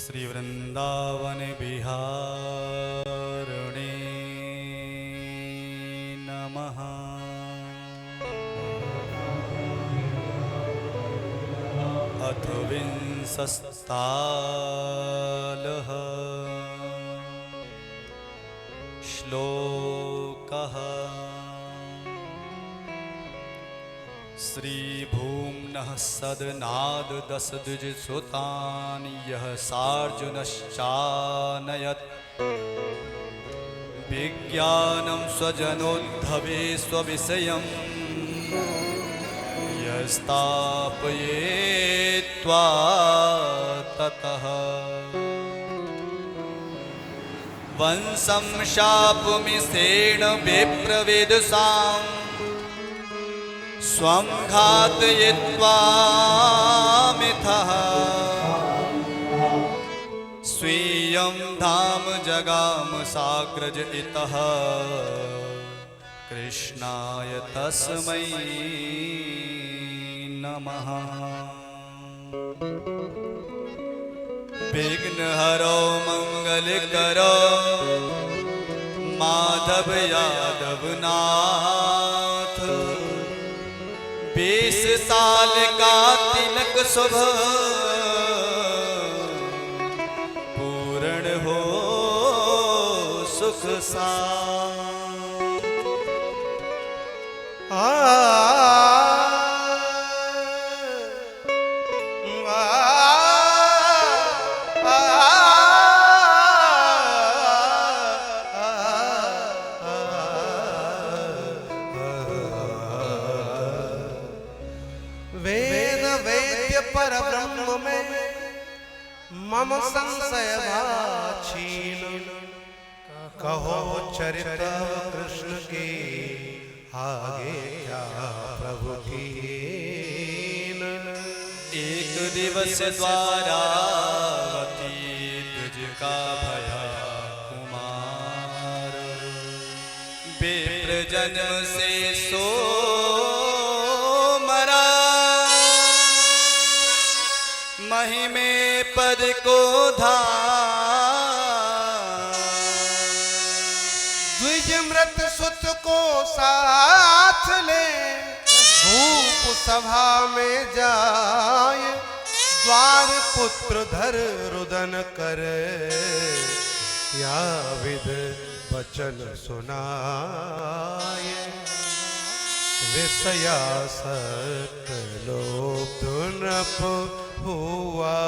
श्री वृंदावन बिहारिणे नमः। अथ विंशस्तालः श्लोकः। श्रीभूम्नः सदनाद दशद्विजसुतान् यः सार्जुनश्चानयत् विज्ञानं स्वजनोद्धवे स्वविषयं यस्तापयेत्वा ततः वंशं शापमिषेण विप्रविदुषाम् स्वं घातयित्वा मिथः स्वीयं धाम जगाम साग्रज इतः कृष्णाय तस्मै नमः। विघ्नहरो मंगलकरो माधव यादव नाथ 20 साल का तिलक शुभ पूर्ण हो सुख सा। वेद वेद्य पर ब्रह्म में मम संशय भाक्षीण कहो चरित कृष्ण के आगे क्या प्रभु कीन। एक दिवस द्वारावती तुझ का भया कुमार विप्र जन्म से सो महिमे पद को धार द्विजमृत सुत को साथ ले भूप सभा में जाय द्वार पुत्र धर रुदन कर या विद वचन सुनाय। विषयासक्त लोभ नृप हुआ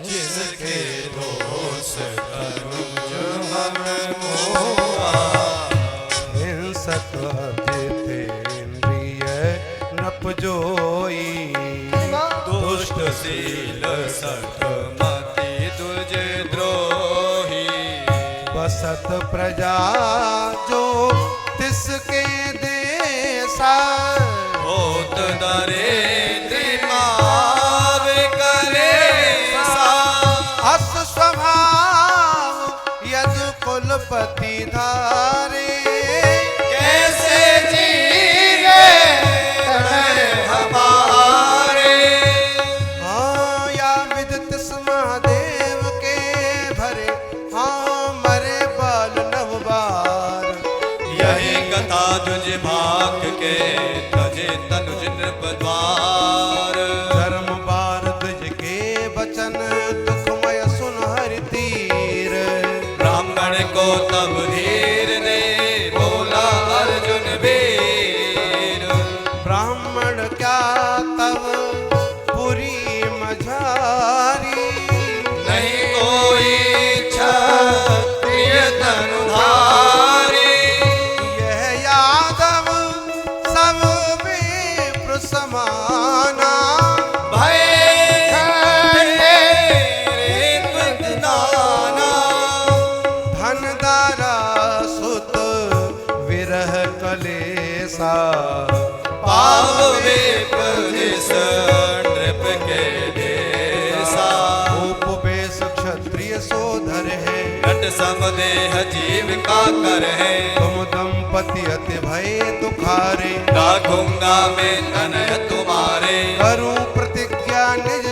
जिसके दोष अनुज मन मोहा हिंसक जितेंद्रिय नृप जोई दुष्ट शील सठ मति दुज द्रोही बसत प्रजा जो तिसके देसा होत दरिद्र स्वभाव यदु कुलपति धारे कैसे जीवे हमारे। हाँ या विदित महादेव के भरे हाँ मरे बाल नवबार। यही कथा तुझ भाग के तजे तनुज नृप द्वार धर्म बार तुझ के वचन को तब धीर ने बोला अर्जुन वीर। ब्राह्मण क्या तब पुरी मझारी नहीं कोई क्षत्रिय तनुधारी। यह यादव सब विप्र समाना भय पावे नृप के देसा उपवेश क्षत्रिय सोधर है नट समदेह जीव का कर है। तुम दंपति अति भय दुखारे राखूंगा मैं तनय तुम्हारे करूं प्रतिज्ञा निज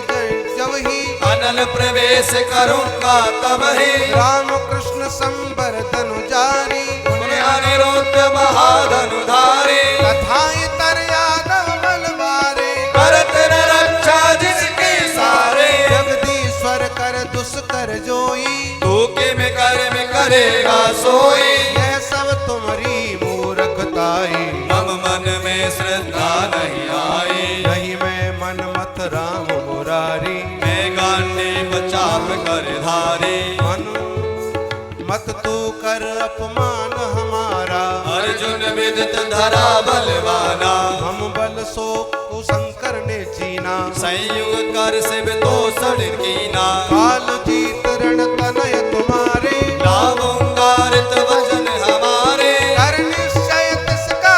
जब ही अनल प्रवेश उपदेश करूंगा तब ही राम कृष्ण संवर्धनु जारी पुण्य अनिरुद्ध महाधनुधारी कथाएं तर यादव बलवारे करत न रक्षा जिसकी सारे जगदीश्वर कर दुष्कर जोई तू के में करेगा सोई यह सब तुम्हारी मूर्खताई मम मन में श्रद्धा नहीं आई नहीं मैं मन मत राम मुरारी मैं गांडीव चाप कर धारी मन मत तू कर अपमान हमारा अर्जुन विदित धरा बलवाना हम बल सो कुशंकर ने जीना संयुग कर शिव तो सड़ कीना काल जीत रण तनय तुम्हारे लाऊंगा ऋत वचन हमारे कर निश्चय तिसका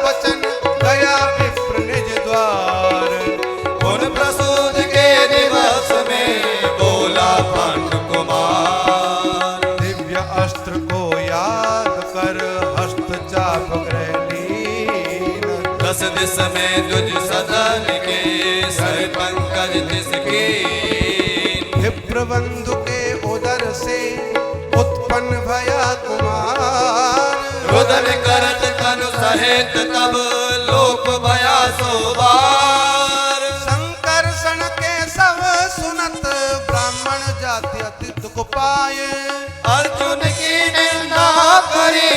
वचन गया विप्र निज द्वार उन प्रसूत के दिवस में बोला पांडु कुमार दिव्य अस्त्र को याद कर हस्त चाप ग्रह लीन दस दिस में तुझ सदन के सर पंकज तिसकी विप्रबंधु के उदर से उत्पन्न भया कुमार रुदन करत कनु सहित तब लोक भया सोबार संकर्षण के सब सुनत ब्राह्मण जाति अति दुख पाए अर्जुन की निंदा करी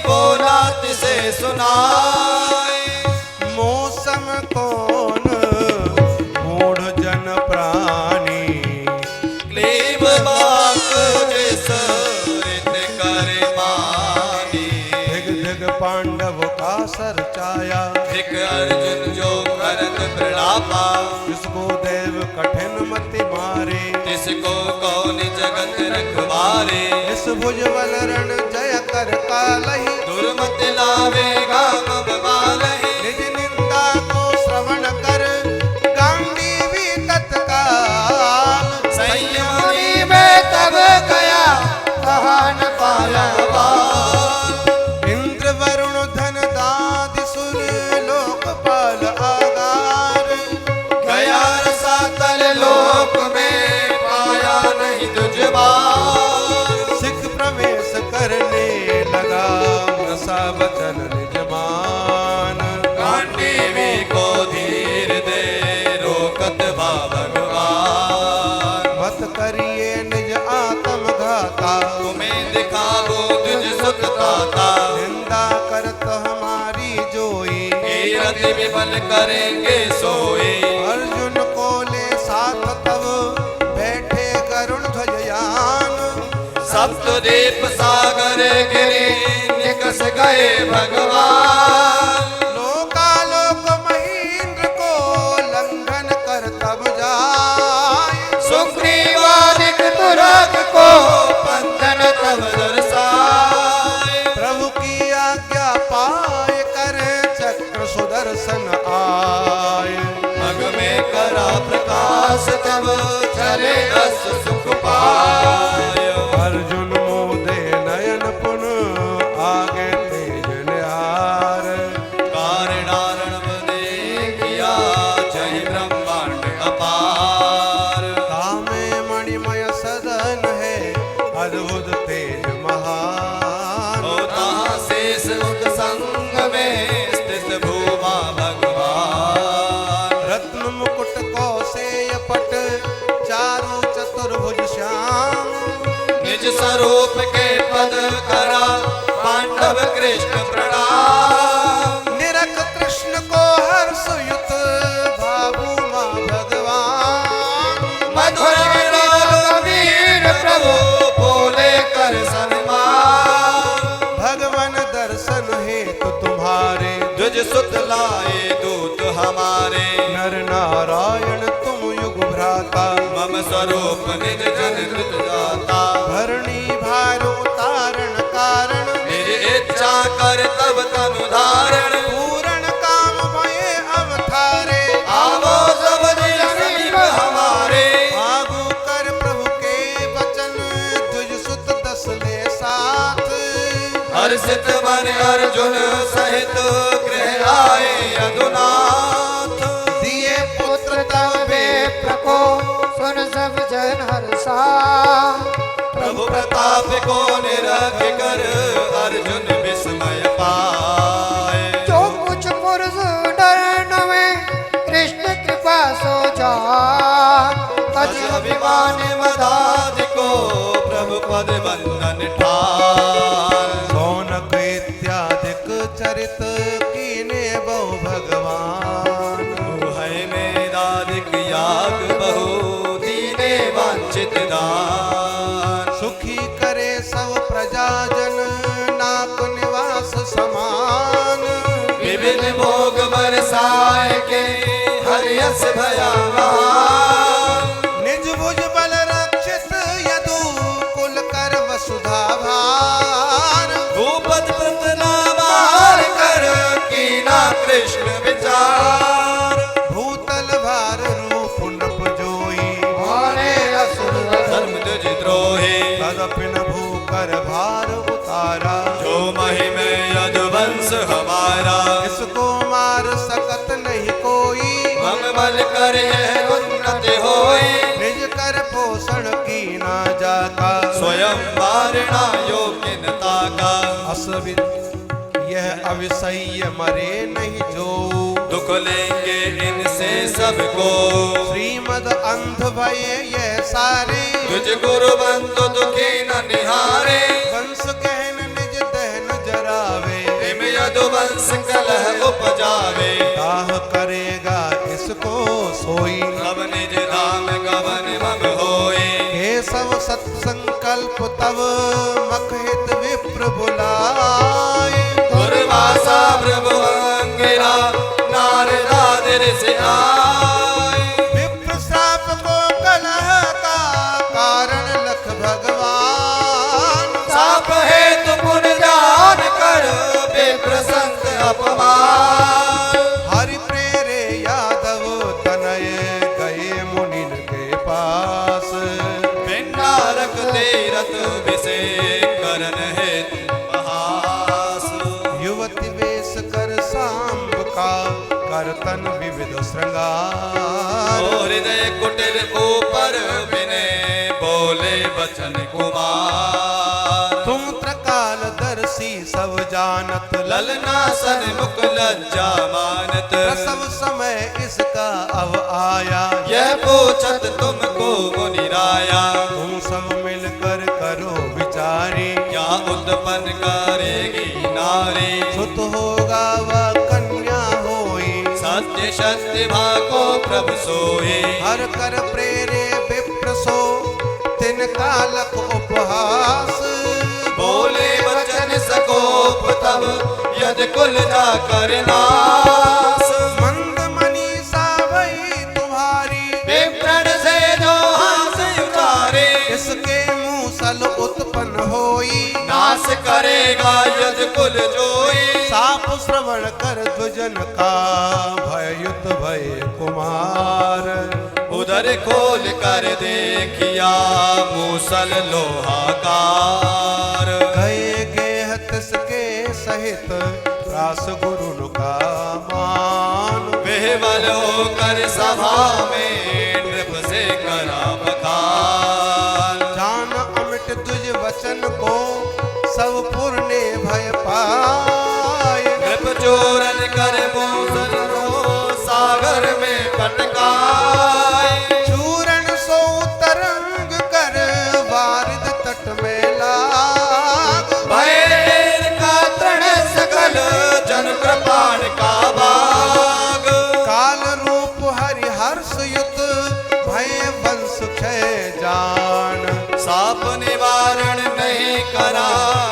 बोला तिसे सुनाए मौसम कौन मूढ़ जन प्राणी क्लीब बाक जिस रित कर मानी धिग धिग पांडव का सर चाया एक अर्जुन जो करत प्रणापा जिसको देव कठिन मति मारे तिसको कौन जगत रखवारे इस भुजबल रण जय कर कालहि दुर्मति लावेगा मम मालहि निज निंदा को श्रवण कर गांडीवी तत्काल संयमनी में तब गया कहा न पाया बाल इंद्र वरुण धन दादि सुर लोकपाल आगार गया रसातल लोक में पाया नहीं तुझ बार सिख प्रवेश करने लगा रसा बचन निजमान गांडीवी को धीर दे रोकत बा भगवान मत करिए निज आत्म घाता तुम्हें दिखाओ तुझ सुखदाता निंदा करत हमारी जोई कीरति विमल करेंगे सोए अर्जुन को ले साथ तब बैठे गरुण ध्वजयान सप्तद्वीप सागर गिरी निकस गए भगवान लोकालोक महेंद्र को लंघन कर तब जाय सुग्रीवादिक तुरग को बंधन तब दर्शाए प्रभु की आज्ञा पाए कर चक्र सुदर्शन आय मग में करा प्रकाश तब चले रस सुख पायो अर्जुन मोदे नयन पुन आगे तेज निहार कारणारणव देखिया जय ब्रह्मांड अपार तामे मणिमय सदन है अद्भुत तेज महान होता शेष उद संग में स्थित भूमा भगवान रत्न मुकुट कौशेय पट चारु चतुर्भुज श्याम निज स्वरूप के पद करा पांडव कृष्ण प्रणाम निरख कृष्ण को हर्ष युत भावु मां भगवान मधुर विलाप वीर प्रभु बोले कर सन्मान भगवन दर्शन हेतु तुम्हारे तुझ सुत लाए दूत हमारे नर नारायण तुम युग भ्राता मम स्वरूप निज जन कृत दाता धरणी भार उतारण कारण मेरी इच्छा कर तब तनु धारण पूर्ण काम भय अवतारे आवो सब दिल समीप हमारे आगू कर प्रभु के वचन तुझ सुत दस ले साथ हर्षित मन अर्जुन सहित गृह आए यदुनाथ दिए पुत्र तब विप्र को सुन सब जन हर्षा ताप को निरख कर अर्जुन विस्मय पाए। जो कुछ पुरुष डरन में कृष्ण कृपा सो जान, अज अभिमान मदादि को प्रभु पद बंधन ठान। सौनक इत्यादिक चरित कीने बहु भगवान। है मेदादिक याग बहु दीने वांछित दान। सुखी करे सब प्रजाजन नाक निवास समान। विविध भोग बरसाए के हरियस भयावान। निज भुज बल रक्षित यदु कुल कर वसुधा भार। भूपत प्रतना मार कर कीना कृष्ण विचार। भूतल भार रूप नप जोई। मारे असुर धर्म तुझ द्रोही तदपि न भूकर भार उतारा। जो महिमे यदुवंश हमारा। इसको मार सकत नहीं कोई। हम बल कर यह उन्नति होई। निज कर पोषण की ना जाता। स्वयं वारणा योग्य न ताका। असविद यह अविषय मरे नहीं जो। दुख लेंगे इनसे सबको। श्रीमद अंध भय यह सारे। तुझ गुरु बंधु दुखी न निहारे। वंश कहन निज दहन जरावे। हिम यदुवंश कलह उपजावे। दाह करेगा इसको सोई। अब निज धाम गवन मम होए। केशव सत्संकल्प तब मखहित विप्र बुलाए। दुर्वासा प्रभु अंगिरा नारदादिर से आए। विप्र श्राप को कलह का कारण लख भगवान। साप हेतु पुन जान कर बेप्रसंग अपमान। हरि प्रेरे यादव तनय गए मुनिन के पास। पिंडारक तीरथ विषेक करन हेतु उपहास। युवती वेश कर सांब का करतन विविध श्रृंगार। ओ हृदय कुटिर ऊपर विनय बोले बचन कुमार। तुम त्रकाल दर्शी सब जानत। ललना सन्मुख लज्जा मानत। प्रसव समय इसका अब आया। यह पूछत तुमको मुनिराया। तुम सब मिलकर करो विचारी। क्या उत्पन्न करेगी नारी। सुत होगा वह कन्या होई। सत्य सत्य भाको प्रभु सोई। हर कर प्रेरे विप्र सो तिन कालक उपहास। बोले वचन सकोप तब यद कुल जाकर नास। मंद मनीषा वही तुम्हारी। विप्रण से जो हास उतारे। इसके मूसल उत्पन्न होई। नाश करेगा यद कुल जोई। साप श्रवण कर दुजन का भययुत भय कुमार। उधर खोल कर देखिया मूसल लोहाकार। गए गेहत के सहित रास गुरु का मान। विह्वल होकर सभा में नृप से करा बखान। जान अमिट तुझ वचन को सब पुरने भय पाए। नृप चोरन कर मूसल को सागर में पटकाए। चूरण सो तरंग कर वारिद तट में लाग। भय का तृण सकल जन कृपाण का भाग। काल रूप हरि हर्ष युत भय वंश क्षय जान। साप निवारण नहीं करा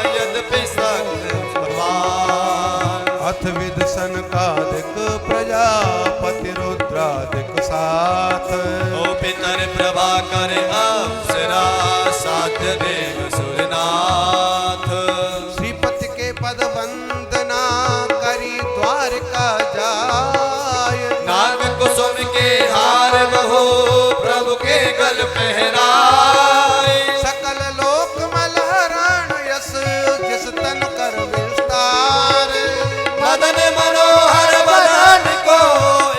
यद्यपि सत्य भगवान। अथ विद सनकादिक प्रजापति रुद्रादिक साथ। ओ पितर प्रभाकर अप्सरा साध्य देव सुरनाथ। श्रीपति के पद वंदना करी द्वारका जाय। नाग कुसुम के हार बहो प्रभु के गल पहनाए। सकल लोक मलहरण यस जिस तन कर विस्तार। मदन मनोहर बदन को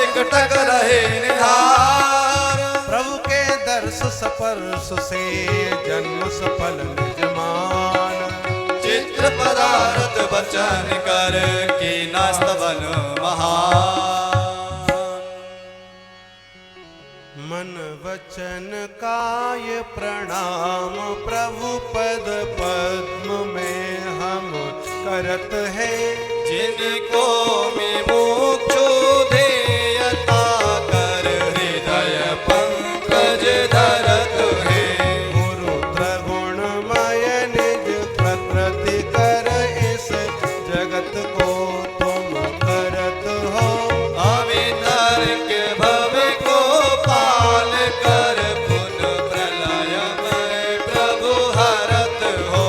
एकटक रहे निहार। प्रभु के दर्श स्पर्श से जन्म सफल निजमान। चित्र पदार्थ वचन कर की नास्तवन महान। मन वचन काय प्रणाम प्रभु पद पद्म में हम करत है। जिनको में मोक्षो देयता कर हृदय पंकज धरत है। गुरु त्रिगुणमय निज प्रकृति कर इस जगत को तुम करत हो। अवितर्क भव को पाल कर पुन प्रलय में प्रभु हरत हो।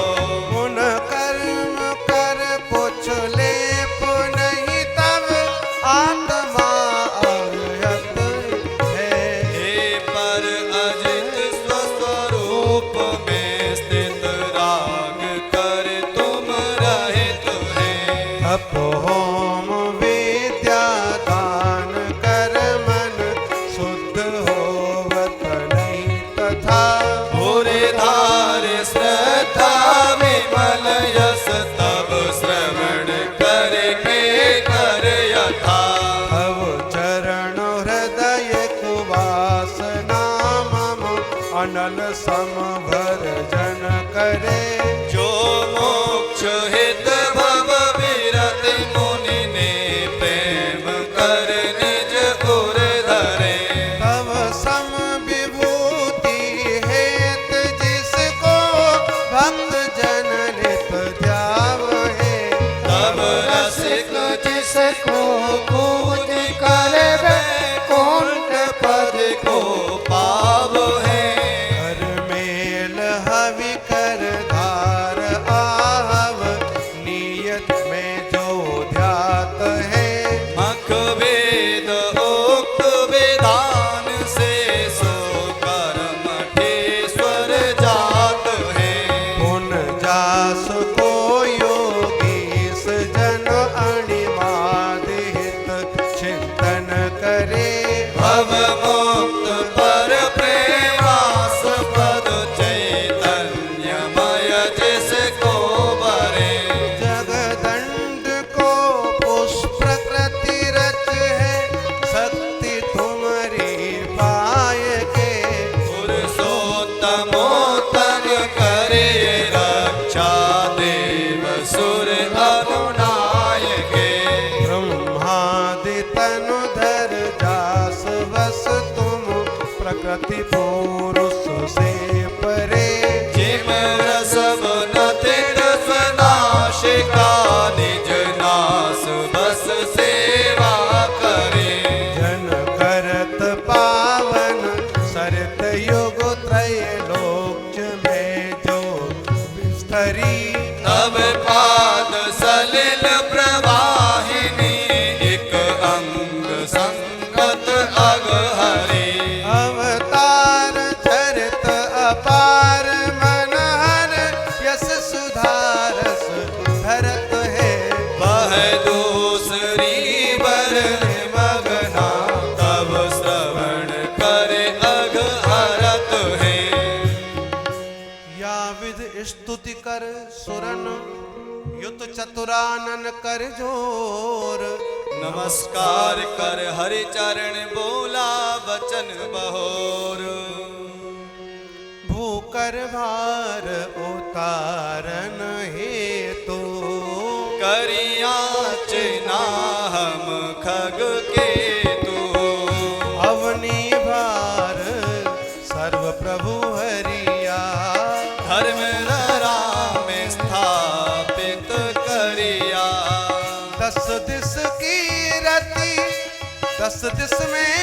पुन कर्म कर पुछ लेप नहीं तब आत्मा अव्यक्त है। हे पर अजित स्वस्वरूप में स्थित राग कर तुम रहित है। तप होम विद्या दान कर मन शुद्ध होवत नहीं तथा। पूरे धार श्रद्धा विमल यस तब श्रवण करके कर यथा। तव चरण हृदय कुवासना मम अनल समभर जन करे। जो मोक्ष हित भव विरत मुनि ने प्रेम कर निज उर धरे। तव सम विभूति हेत जिसको भक्त जन नित ध्यावहे। तब रसिक जिसको पूज कर कुंठ पद को पाव है। कर मेल हवि कर धार आहव नियत में जो ध्यात है। मख वेद उक्त विधान से सो कर्मठेश्वर जात है। पुन जास को योगीस जन अणिमादित चिंतन करे। भव मुक्त पर प्रेमास्पद चैतन्यमय जिसको बरे। जगदंड को पुष्प प्रकृति रच है शक्ति तुम्हारी पाय के। पुरुषोत्तमोत्तम करे रक्षा देव सुर अनुनायके। ब्रह्मादि तनु धर जास बस तुम प्रकृति पुरुष से परे। जिम रसव नतित स्वनाशिका निज नास बस सेवा करे। जन करत पावन सरित युग त्रैलोक्य में जो विस्तरी। तब पाद सलिल प्रवाहिनी एक अंग संगत अग हरि। अवतार चरित अपार मन हर यस सुधारस धरत है। वह दूसरी बर मगना तब श्रवण करे अग हरत है। या विध स्तुति कर सुरन युत चतुरानन कर जोर। नमस्कार कर हरि चरण बोला वचन बहोर। भूकर भार उतारन हेतु करियाचना हम खग केतु। अवनी भार सर्व प्रभु हरिया। धर्म राम स्थापित करिया। दस दिस की रति दस दिस में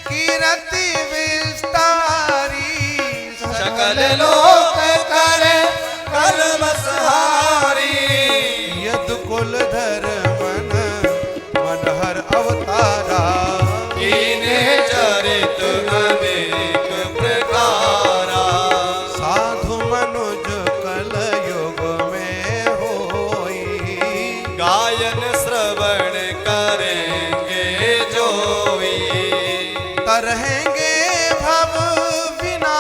की रति विस्तारी। सकल लोक करे कलमसहारी। यद कुल धर्मन मन हर अवतारा। कीने चरित अनेक प्रकारा। साधु मनुज कल युग में होई। गायन श्रवण करेंगे जोई। तरहेंगे भव विना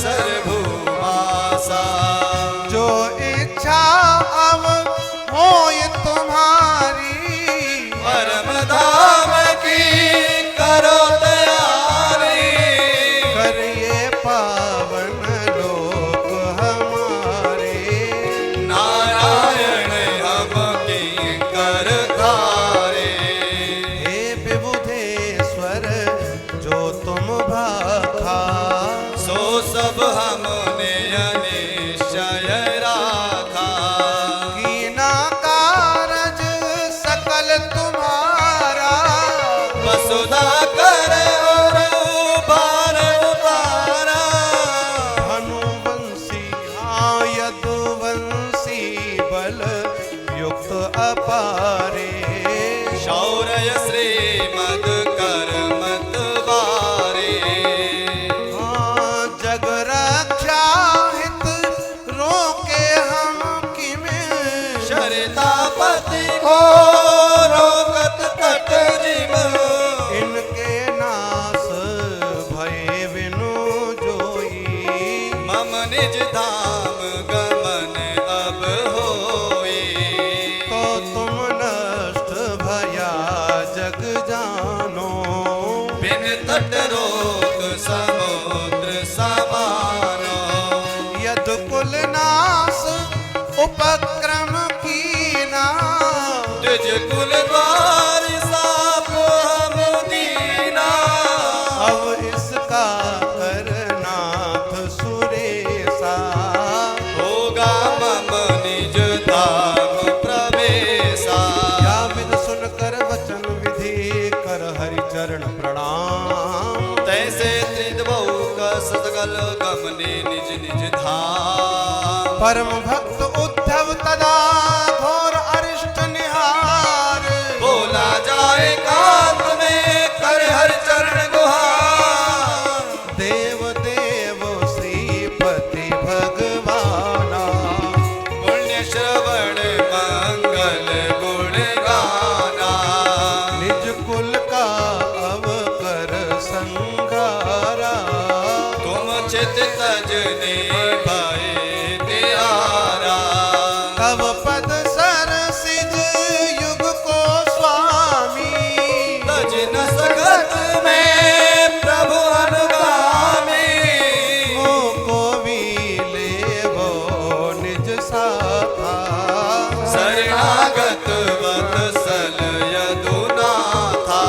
सर्वभूमासा जो इच्छा अब होय तुम्हारी परम धाम की करो तैयारी करिए पावन लोक हमारे नारायण हम किंकर धारे हे विबुधेश्वर जो तुम भाखा सो सब हमने निश्चय राखा कीना कारज सकल तुम्हारा वसुधा कर और भार उतारा हनुवंशी यदुवंशी बल युक्त अपारे शौर्य श्रीमद करमत बारे जग रक्षा हित रोके हम किमें शरतापति को रोकत तट जिम इनके नास भय बिनु जोई मम निज धाम गमन अब होई तो तुम नष्ट भया जग जानो बिन तट रोक समुद्र समानो यद कुल नाश उपक्रम कीना तुझ कुल द्वार साप हम दीना अब इसका करनाथ सुरेशा होगा मम निज धाम प्रवेशा या विद सुनकर वचन विधि कर हरि चरण प्रणाम तैसे त्रिदवौ का सतगल गमने निज निज धाम परम भक्त उद्धव तदा घोर अरिष्ट निहार बोला जाए कांत में कर हर चरण गुहार देव देव श्रीपति भगवाना पुण्य श्रवण मंगल गुण गाना निज कुल का अवकर संगारा तुम चित तजने भय त्यारा तव पद सर सिज युग को स्वामी तज न सकत में प्रभु अनुगामी को भी लेवो निज साथा शरणागत वत्सल यदुनाथा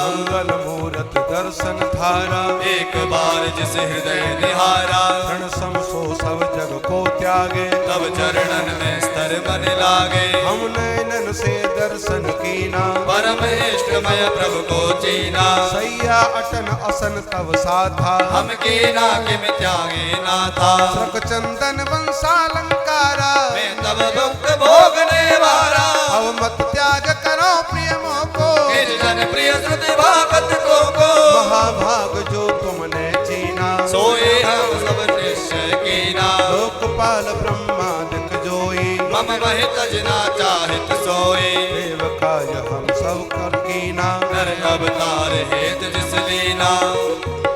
मंगल मूरत दर्शन धारा एक बार जिस हृदय निहारा क्षण समसो सब जग को त्यागे तब चरणन में स्तर मन लागे हम नैनन से दर्शन कीना परम इष्टमय प्रभु को चीना सैया अटन असन तव साधा हम कीना किम त्यागे ना था श्रक चंदन वंशालंकारा मैं तब भक्त भोगने वाला अब मत त्याग करो प्रिय मोको निज जन प्रिय श्रुति भागत को महाभाग जो तुमने चीना सोए हम सब निश्चय कीना लोकपाल ब्रह्मादिक जोई मम वह तजना चाहित सोए देव काय हम सब कर कीना नर अवतार हेत जिस लीना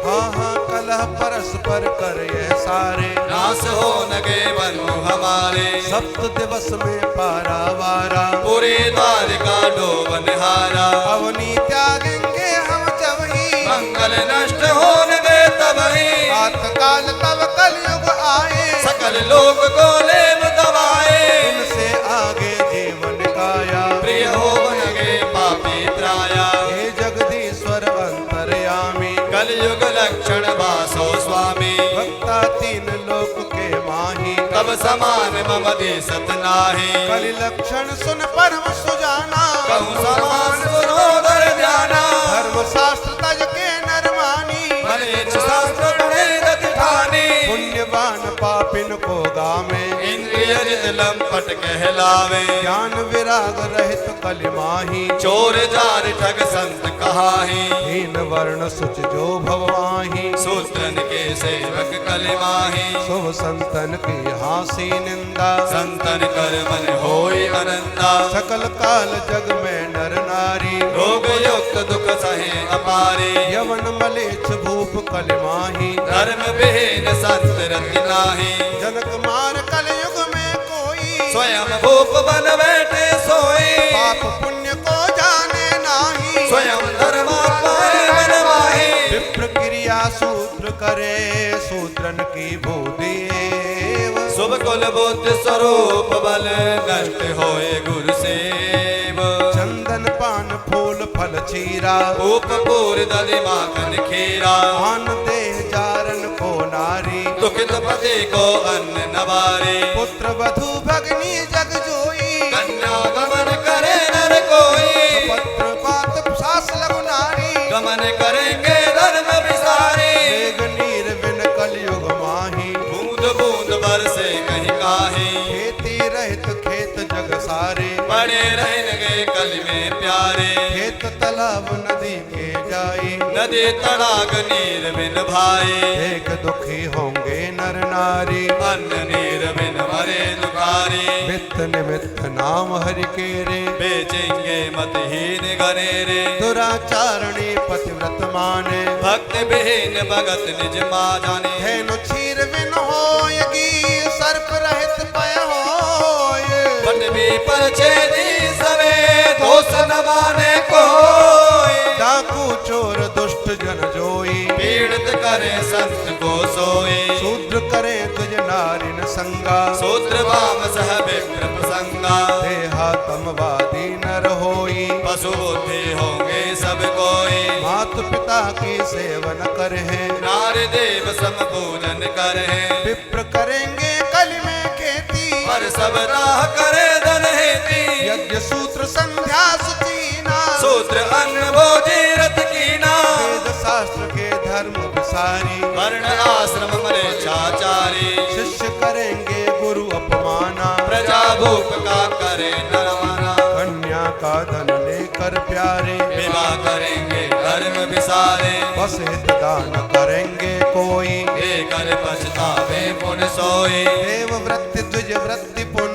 हाँ कलह परस्पर कर ये सारे नाश हो नगे बंधु हमारे सप्त दिवस में पारावारा पूरे द्वारिका डोबन हारा अवनी त्यागेंगे हम जब ही मंगल नष्ट हो नगे तब ही आतकाल तब कलयुग आए सकल लोक को लेव दबाए इनसे आगे जीवन काया प्रिय हो नगे पापी त्राया हे जगदीश्वर अंतर्यामी कलयुग लक्षण वासो स्वामी भक्ता तीन लोक के माही तब समान मम देसत नाहि कलि लक्षण सुन परम सुजाना कहूँ समान सुनोदर ध्याना धर्म शास्त्र तज के नरमानी मलेच्छ शास्त्र पढ़े गति ठानी पुण्यवान पापिन को गामे इंद्रिय रित लंपट कहलावे ज्ञान विराग रहित कलि माही चोर जार ठग संत कहाही हीन वर्ण सुच जो भववाही सूत्रन के सेवक कलिमाही। शुभ संतन की हासी निंदा, संतन कर मन होई आनंदा। सकल काल जग में नर नारी, रोग युक्त दुख सहे अपारी। यवन मलेच्छ भूप कलिमाही, धर्म विहीन संत रति नाही। जनक मार कलयुग में कोई, स्वयं भूप बन बैठे सोई। पाप पुण्य को जाने नाही, स्वयं धर्मात्मा बनवाही। विप्र क्रिया शूद्र करे, शूद्रन की भूदेव। शुभ कुल बुद्ध स्वरूप बल, नष्ट होए गुरु सेव। चंदन पान फूल फल चीरा, उप पूर दधि माखन खीरा। आन दे जारन को नारी, दुखित पति को अन्न नवारी। पुत्र वधु भगनी जग जोई, कन्या गमन करे नर कोई। पत्र पात सास लघु नारी, गमन करेंगे धर्म विसारी। मेघ नीर बिन कलयुग माही, बूंद बूंद बरसे कहीं काहे। खेती रहित खेत जग सारे, बड़े रहेंगे कल में प्यारे। खेत तालाब नदी के जाई, नदी तड़ाग नीर बिन भाई। एक दुखी होंगे नर नारी, अन्न नीर बिन मरे दुखारी। वित्त निमित्त नाम हरि के रे, बेचेंगे मतहीन गनेरे। दुराचारणी पतिव्रत माने, भक्त विहीन भगत निज मा जाने। धेनु क्षीर बिन होयगी, सर्प रहित पय होय। बट भी पर छेदी सवे, दोष न माने कोई। डाकू चोर दुष्ट जन जोई, पीड़ित करे संत को सोई। शूद्र करे तुझ नारिन संगा, सूत्र वाम सह विप्र प्रसंगा। देहात्मवादी नर होई, पशु बुद्धि होंगे सब कोई। मात पिता की सेवन करे, नारी देव सम पूजन करे। विप्र करेंगे कल में खेती, पर सब राह करे धन हेती। यज्ञ सूत्र संध्या सुचीना, सूत्र अन्न भोजी रत कीना। वेद शास्त्र के धर्म विसारी, वर्ण आश्रम मरे छाचारी। शिष्य करेंगे गुरु अपमाना, प्रजा भूप का करे नरमाना। कन्या का धन लेकर प्यारे, विवाह करेंगे धर्म विसारे। बस हित दान करेंगे कोई, लेकर पछतावे पुन सोई। देव वृत्ति द्विज वृत्ति पुन,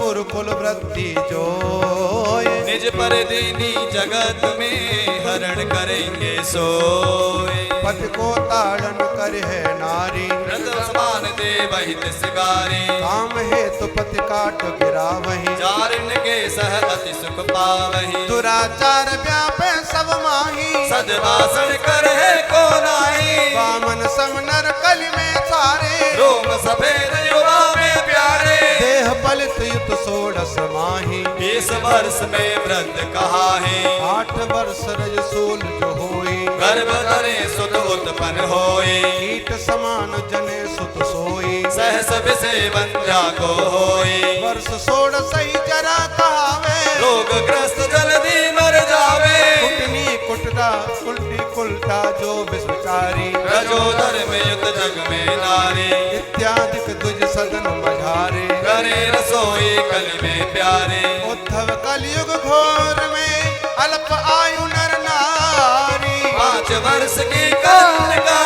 गुरुकुल वृत्ति जोय। निज पर दीनी जगत में हरण करेंगे सोई। पति को ताड़न कर है नारी, व्रत समान दे वहित सिगारी। काम है तो पति काट गिरा वही, चारण के सह अति सुख पावही। दुराचार व्यापे सब माही, सदवासन कर है को नाही। वामन सम नर कलि में सारे, रोम सफेद युवा में प्यारे। देह पलित युत सोड़स माही, 20 वर्ष में व्रत कहा है। 8 वर्ष रजसूल जो होई, गर्भ धरे सुत उत्पन्न होई। कीट समान जने सुत सोई, सहस विषय बंध्या को होई। वर्ष सोड़स ही जरा कहावे, रोग ग्रस्त जल्दी मर जावे। कुटनी कुटदा उल्टी कुलटा जो विस्मचारी, रजोधर में युत जग में नारी। इत्यादिक द्विज सदन मझारे, करे रसोई कलि में प्यारे। उद्धव कलयुग घोर में अल्प आयु नर नारी, 5 वर्ष की कन्या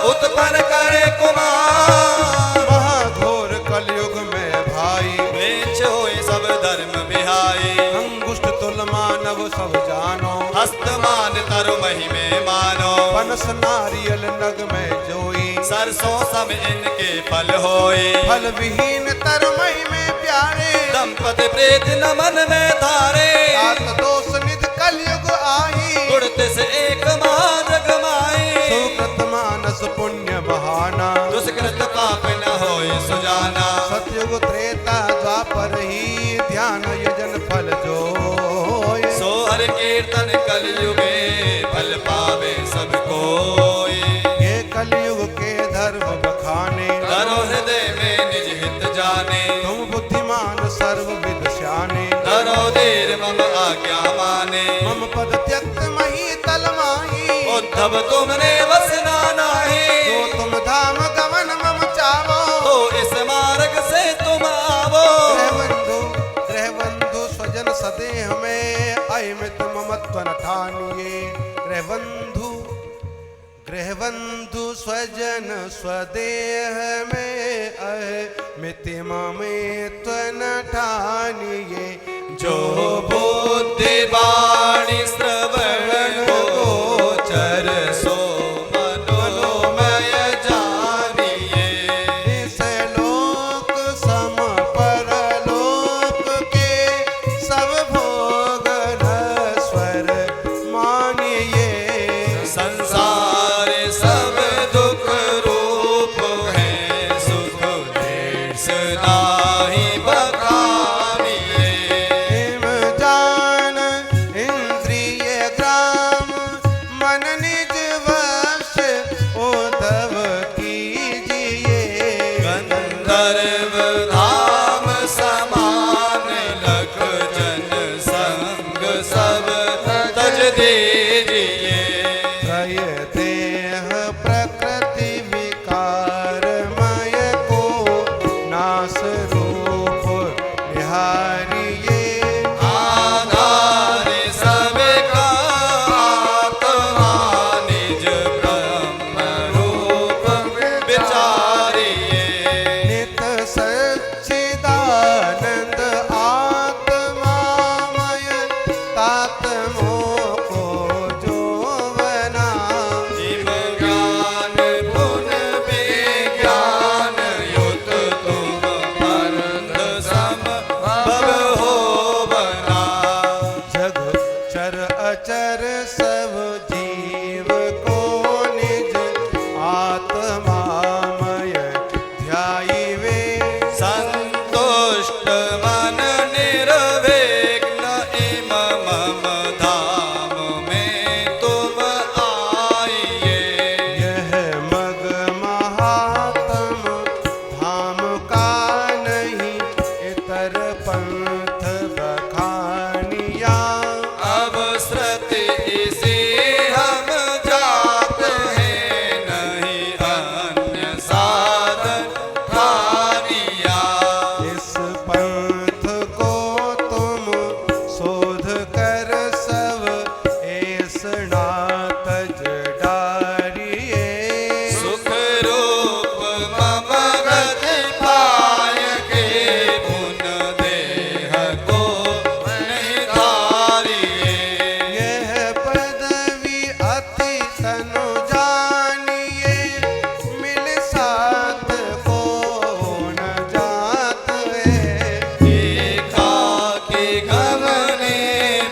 उत्पन्न करे कुमार। महाघोर कलयुग में भाई, मेच होए सब धर्म बिहाई। अंगुष्ठ तुल मानव सब जानो, हस्त मान तरु मही में मानो। पनस नारियल नग में जोई, सरसों सम इनके फल होए। फल विहीन तरमई में प्यारे, दंपति प्रेत नमन में धारे। आत दोष निध कलयुग आई, गुणत से एक महाजग माई। सुकृत मानस पुण्य बहाना, दुष्कृत पाप न होए सुजाना। सतयुग त्रेता द्वापर ही, ध्यान यजन फल जोय। सोहर कीर्तन कलयुगे, फल पावे सब कोई। ये कलयुग के धर्म बखाने, धरो हृदय में निज हित जाने। तुम बुद्धिमान सर्व विद श्याने, धरो धीर मम आज्ञा माने। मम पद त्यक्त मही तल माही, उद्धव तुमने वसना नाही। जो तुम धाम गमन मम चावो, तो इस मार्ग से तुम आवो। गृह बंधु स्वजन सदेह में, अयमित ममत्व न ठानिए। गृह बंधु गृहबंधु स्वजन स्वदेह में मिति में त्वन ठानिए जो बुद्धि वाणी श्रवण गोचर सो मनोमय जानिए। इस लोक सम परलोक के सब भोग नश्वर मानिए। संसार सब दुख रूप है सुख देश नाही बखानिए। हिम जान इंद्रिय ग्राम मन निज वश उद्धव कीजिए। गंधर्व धाम समान लख जन संग सब तज दीजिए। त्रय देह प्रकृति विकारमय को नास रूप निहारिए। आधार सब का आत्मा निज ब्रह्म रूप विचारिए। नित सच्चिदानंद आत्मामय तात्मो को जो बना। जिम ज्ञान पुन विज्ञान युत तुम परंद सम भव हो बना। जग चर अचर सब जीव को निज आत्मामय ध्याइवे। संतुष्ट मन निर्विघ्न इम मम धाम में तुम आइए। यह मग महात्म धाम का नहीं इतर पंथ बखानिया। अब श्रुति इसी हम जात हैं नहीं अन्य साधन ठानिया। इस पंथ को तुम शोध कर सब ऐस नातज डारिए। सुख रूप मम गति पाय के पुन देह को नहीं धारिए। यह पदवी अति तनु जानिए मिल साथ को न जात है। एकाकी गमने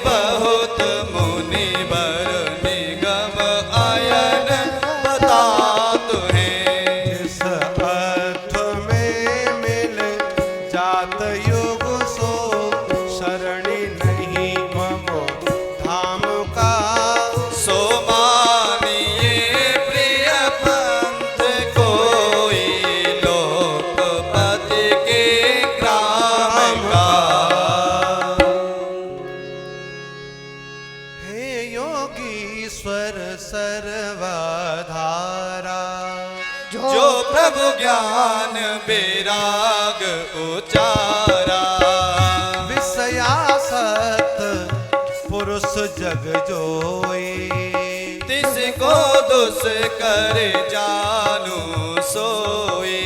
बहुत मुनि बर निगम आयन बतात हैं। इस अर्थ में मिल जात युग सो शरणी नहीं मम धाम का। सो मानिए प्रिय पंथ कोई लोकपति के ग्राम का। हे योगीश्वर सर्वधारा जो प्रभु ज्ञान विराग उचारा। विषयासक्त पुरुष जग जोई। तिसको दुस कर जानू सोई।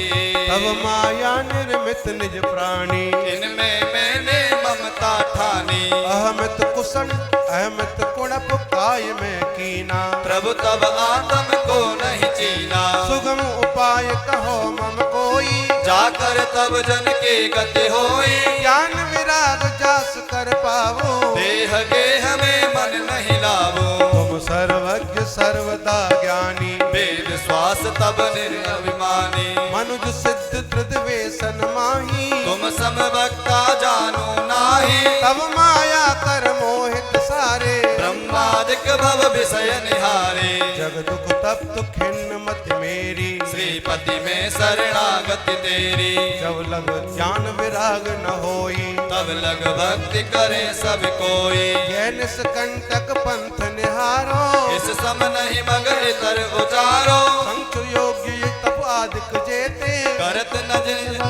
तब माया निर्मित निज प्राणी। इनमें मैंने ममता ठानी। अहमित कुशल अहमित कुणप काय में कीना। प्रभु तब आत्म को नहीं चीना। सुगम उपाय कहो मम कोई। जाकर तब जन के गति होई। ज्ञान विराग जास कर पावो। देह गेह में मन नहीं लावो। तुम सर्वज्ञ सर्वदा ज्ञानी। वेद श्वास तब निर्अभिमानी। मनुज सिद्ध धृद वेसन माही। तुम समवक्ता जानो नाही। तब माया कर मोहित सारे। ब्रह्मादिक भव विषय निहारे। जग दुख तप्त खिन्न मति मेरी। श्रीपति में शरणागति तेरी। जब लग ज्ञान विराग न होई। तब लग भक्ति करे सब कोई। यह निष्कंटक पंथ निहारो। इस सम नहीं मगर इतर उचारो। संख योग्य तप आदिक जेते। करत न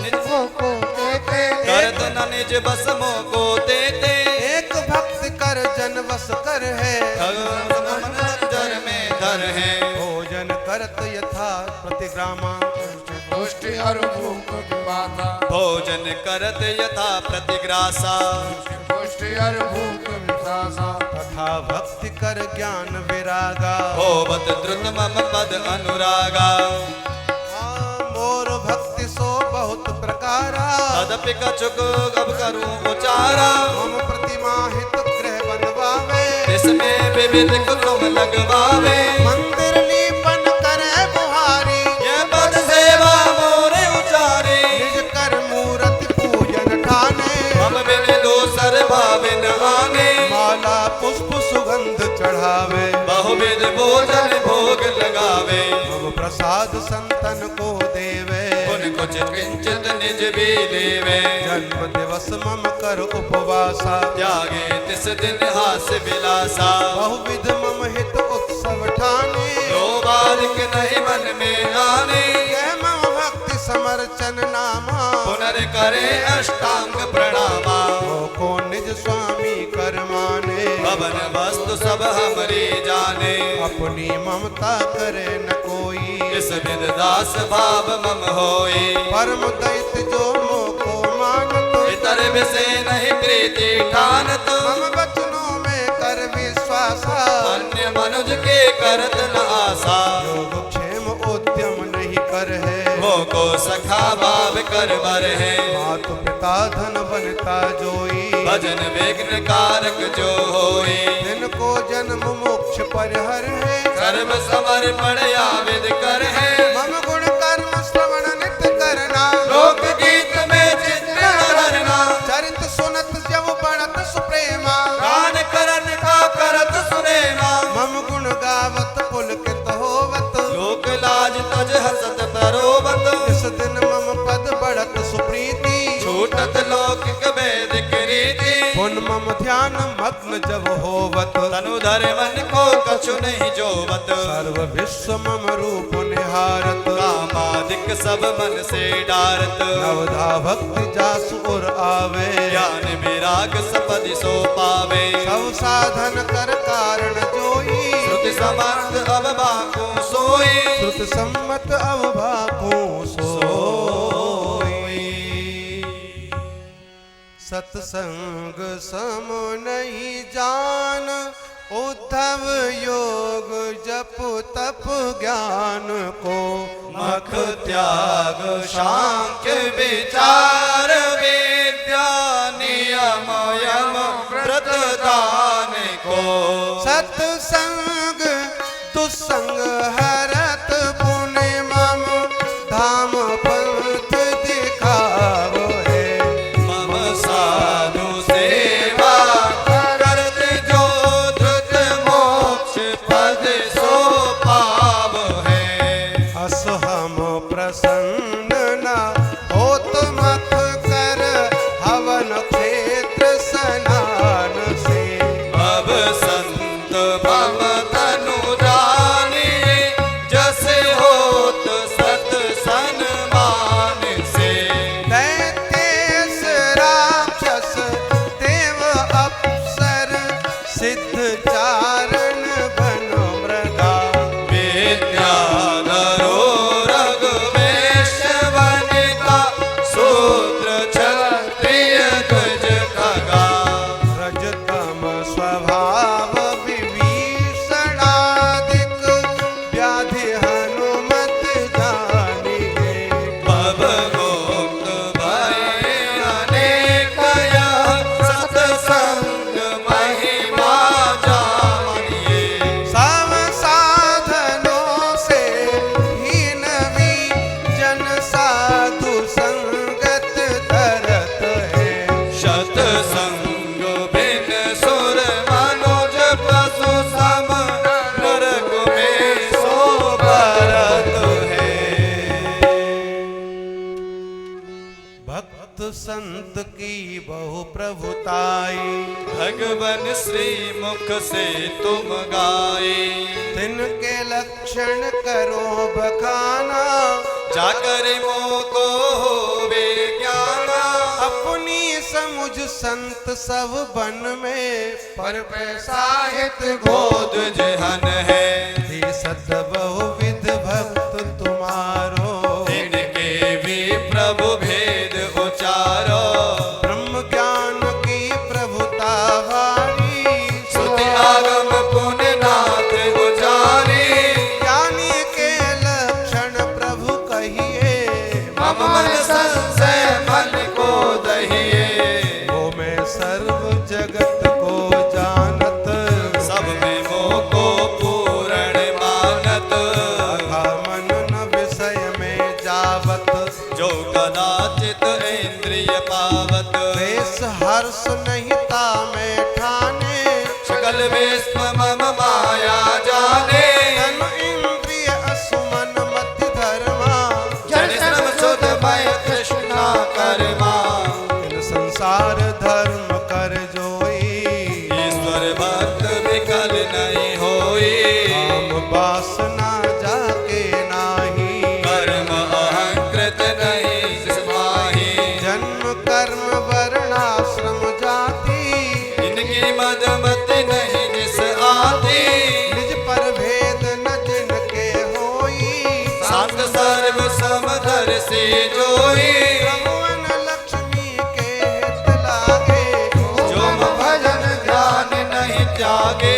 निज को देते करत न निज बसमो को देते। एक भक्त कर जन मन बस कर है, मन जर में धर है। भोजन करत यथा प्रतिग्रामा, पुष्टि और भूख विवादा, भोजन करत यथा प्रतिग्रासा, पुष्टि और भूख विवादा, तथा भक्ति कर ज्ञान विरागा। होवत द्रुत मम पद अनुरागा, मोर भक्ति सो बहुत प्रकारा, तदपि कछुक अब करूं उचारा। मम प्रतिमा हित गृह बनवावे, इसमें विविध कुसुम लगवावे। मंदिर लीपन करे बुहारी, ये पद सेवा मोरे उचारे। निज कर मूरति पूजन ठाने, मम बिन दोसर भाविन आने। माला पुष्प सुगंध चढ़ावे, बहुविध भोजन भोग लगावे। मम प्रसाद संतन को देवे, पुन कुछ किंचित निज भी लेवे। जन्म दिवस मम कर उपवासा, त्यागे तिस दिन हास विलासा। बहुविध मम हित उत्सव ठाने, जो बालिक नहीं मन में आने। यह मम भक्ति समर्चन नामा, पुनर करे अष्टांग प्रणामा। को निज स्वामी कर माने, भवन वस्तु सब हमरी जाने। अपनी ममता करे न कोई, इस विद दास भाव मम होई। परम दैत्य जो मोको मानत, इतर विषय नहीं प्रीति ठानत। मम वचनों में कर विश्वासा, अन्य मनुज के करत न आशा। योग क्षेम उद्यम नहीं कर है, वो को सखा भाव कर बर है। मातु पिता धन बनता जोई, भजन विघ्न कारक जो होई। जिनको जन्म मोक्ष परिहर है, सर्व समर्पण आविद कर है। मम गुण कर्म श्रवण नित्य करना, लोक गीत में चित्र हरना। चरित सुनत जब बढ़त सुप्रेमा, गान करन का करत सुनेना। मम गुण गावत पुलकित होवत, लोक लाज तज हसत परोवत। इस दिन मम पद बढ़त सुप्रीति, छूटत लौकिक वैदिक रीति। पुन मम ध्यान मग्न जब होवत, तनुधर मन को कछु नहीं जोवत। सर्व विश्व मम रूप निहारत, कामादिक सब मन से डारत। नवधा भक्ति जासु उर आवे, ज्ञान विराग सपदि सो पावे। सब साधन कर कारण जोई, श्रुति समर्थ अब बाको सोई। श्रुत सम्मत अवभाको सोई। सत्संग सम नहीं जान, उद्धव योग जप तप ज्ञान को। मख त्याग सांख्य विचार विद्या नियम यम व्रत दान को। सत्संग दुसंग हरत पुण्य मम, धाम पंथ दिखावो है। मम साधु सेवा करत जो धृत मोक्ष पद सो पाव है। अस हम प्रसन्न न होत मख कर, हवन क्षेत्र स्नान से। अब संत भव तनु जानिए, जस होत सत सन्मान से। दैत्येश राक्षस देव अप्सर, सिद्ध चारण बन मृगा। विद्याधरो रघुवेश्य वनिता, शूद्र क्षत्रिय ध्वज खगा। रजतम स्वभाव विभीषणादिक, व्याधि हनुमत जानिए। भव मुक्त भय अनेक यः, सत्संग महिमा जानिए। सब साधनों से हीन भी जन साधु संगत करत है। सत्संग बिन सुर मनुज पशु सम, नरक में सो भरत है। भक्त संत की बहु प्रभुताई, भगवन श्री मुख से तुम गाए। तिनके लक्षण करो बखाना, जाकर मोको होवे ज्ञाना। अपनी समुझ मुझ संत सब बन में पर साहित गोद जहन है भी सत बहुविध भक्त तुम्हारो इनके भी प्रभु भेद उचारो ब्रह्म ज्ञान की प्रभुता भारी श्रुति आगम पुण्य नाथ उचारी ज्ञानी के लक्षण प्रभु कहिए मम मन संशय मन को दहिए वो मैं सर्व जगत को जानत सब में मोह को पूर्ण मानत अथा मन न विषय में जावत जो कदाचित इंद्रिय पावत वेश हर्ष नहीं ता में ठाने सकल विश्व मम माया जाने तन इंद्रिय असुमन मति धर्मा जन श्रम सुध मय कृष्णा कर्मा इन संसार धर्म कर जोई ईश्वर भक्त विकल नहीं होई काम वासना जाके नाही कर्म अहंकृत नहीं समाही जन्म कर्म वर्णाश्रम जाति इनकी मदमति नहीं जिस आती निज पर भेद न जिनके होई शांत सर्व समदर्शी जोई प्रभुवन लक्ष्मी के हित लागे जो भजन ध्यान नहीं त्यागे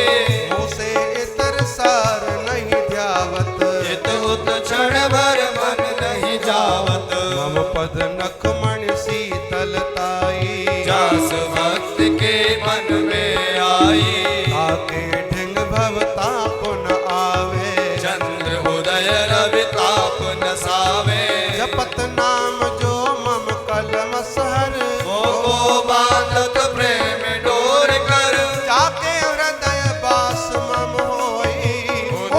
उसे इतर सार नहीं ध्यावत हित उत क्षण भर मन नहीं जावत मम पद नखमण शीतलताई जास भक्त के मन में आई आके ढिंग भवता पुन आवे चंद्र उदय रवि ताप न सावे जपत नाम जो मम कलम सहर मोह बांधत प्रेम डोर कर जाके हृदय बास मम होई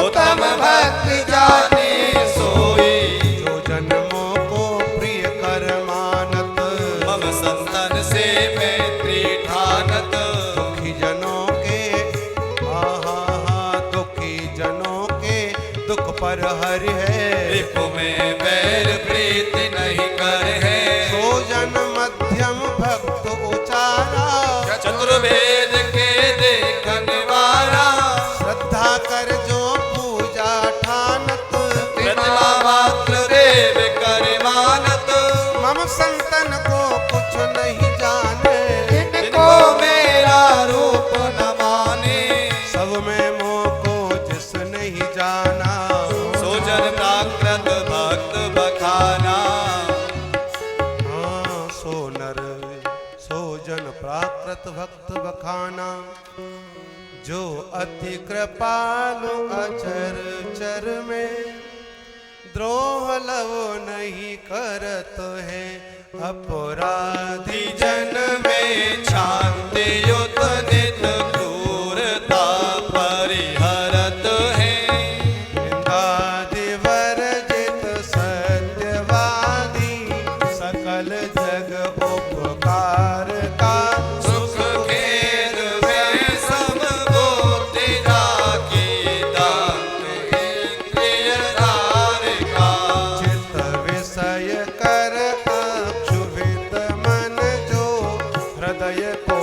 उत्तम भक्ति जानी सोई जो जन्मों को प्रिय कर मानत मम संतन से मैत्री ठानत दुखी जनों के दुखी जनों के दुख पर हरि है रिपु में बैर प्रीति नहीं कर है सो जन मध्यम भक्त उचारा चतुर्वेद के देखन वारा श्रद्धा कर जो पूजा ठानत प्रतिमा मात्र देव कर मानत मम संतन को कुछ नहीं जाने इनको मेरा रूप न माने सब में मोह को जिस नहीं जाना सोजन प्राकृत भक्त बखाना हाँ सो नर सो जन प्राकृत भक्त बखाना जो अति कृपालु अचर चर में द्रोह लव नहीं करत है अपराधी जन में शांति युत नित क्रूरता परिहरत है निंदादि वर्जित सत्यवादी सकल जग उपकार का सुख खेद में सब बुद्धि राखी दांत इंद्रिय धार का चित्त विषय कर अक्षुभित मन जो हृदय को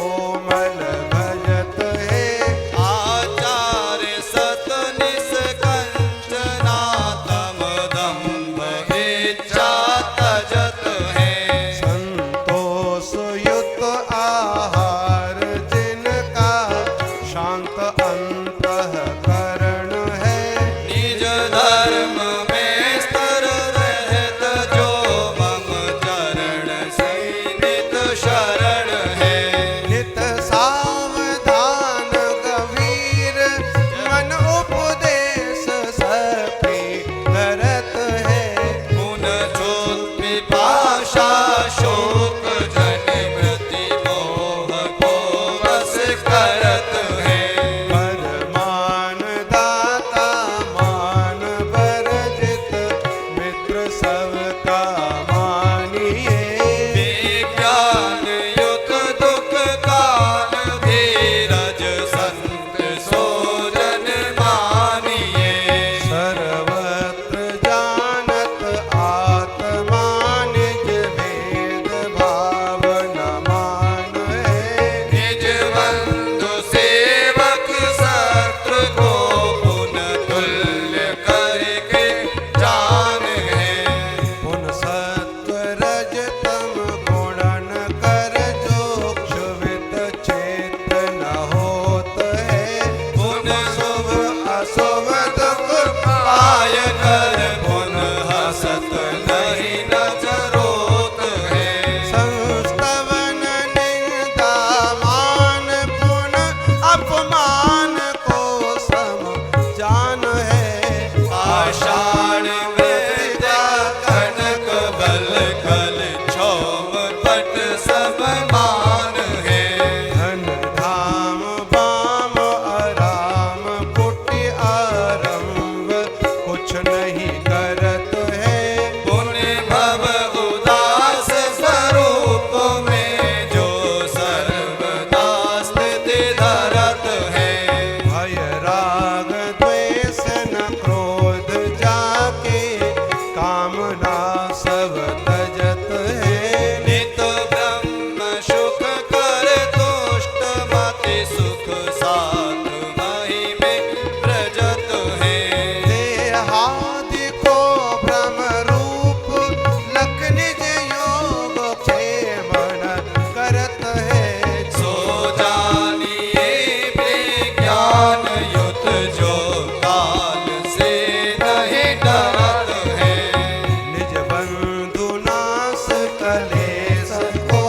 कलेश को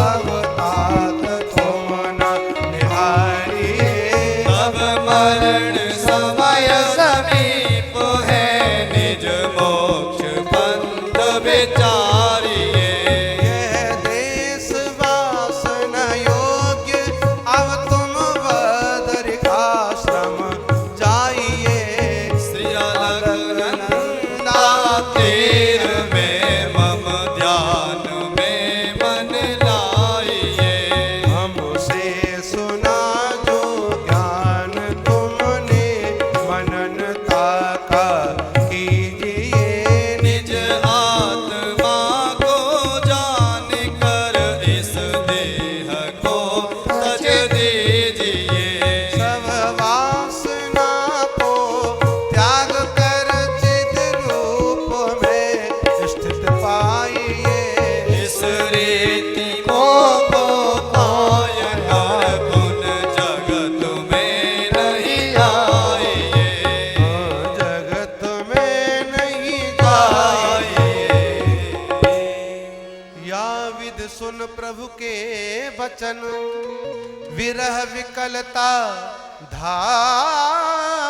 अब तात तुम न निहारिए। अब मरण समय समीप है, निज मोक्ष पंथ विचारिए। यह देश वासन योग्य, अब तुम बदरिकाश्रम जाइए। श्री अलकनंदा तीर में मम ध्यान में मन लाइए। हमसे सुना जो ज्ञान तुमने, मननता का कीजिए। निज आत्मा को जान कर इस देह को तज दीजिए। सब वासना को त्याग कर चिद रूप में स्थित पाइए। इस रीति मोह को पाय कर पुन जगत में नहीं आइए। जगत में नहीं जाइए। या विद सुन प्रभु के वचन, विरह विकलता धार।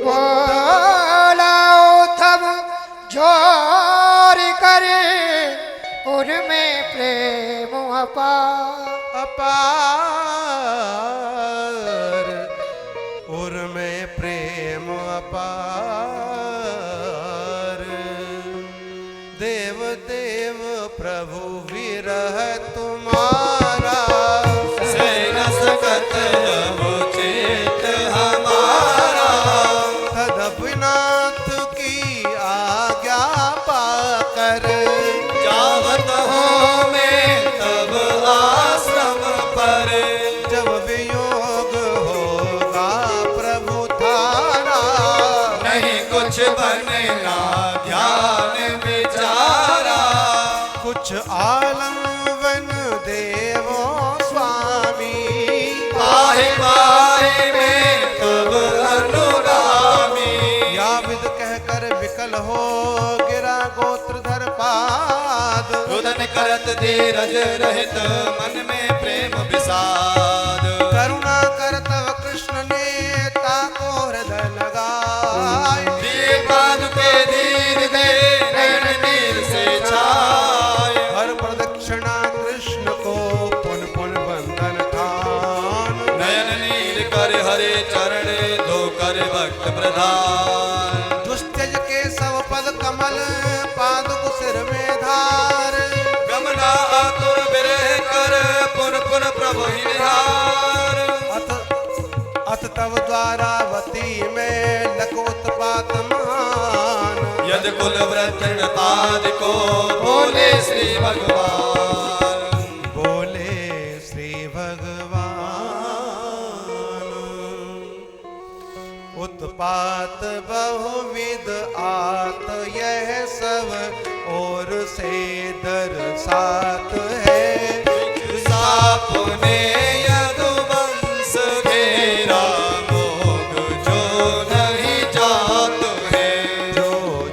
बोला उद्धव जोर करे, उनमें प्रेम अपार। अपार उर में प्रेम अपार। देव देव प्रभु विरह तुम्हारा, सह न सकत अब चेत हमारा। तदपिनाथ की आज्ञा पाकर, जावत हो मैं तब आश्रम पर। जब वियोग होगा प्रभु थारा, नहीं कुछ बनना ध्यान विचारा। कुछ आलंबन देवो स्वामी। पाहि पाहि में तब अनुरामी। या विद कहकर विकल हो गिरा गोत्रधर पाद। रुदन करत धीरज रहित मन में प्रेम विषाद। करुणा कर तव कृष्ण ने ताको हृदय लगाए। दिए पादुके धीर दे नयन नीर से छाय। हर प्रदक्षिणा कृष्ण को पुन पुन बंधन ठान। नयन नीर कर हरे चरण धो कर भक्त प्रधान। दुष्त्यज के सब पद कमल, पादुक सिर में धार। गमना आतुर विरह कर पुन पुन प्रभु ही निहार। अथ तव द्वारावती में लकोत्पात मान। यद कुल व्रत पाद को बोले श्री भगवान। बोले श्री भगवान। उत्पात बहुविध आत, यह सब और से दरसात है। सापुने यदुवंश घेरा, मोग जो नहीं जात है। जो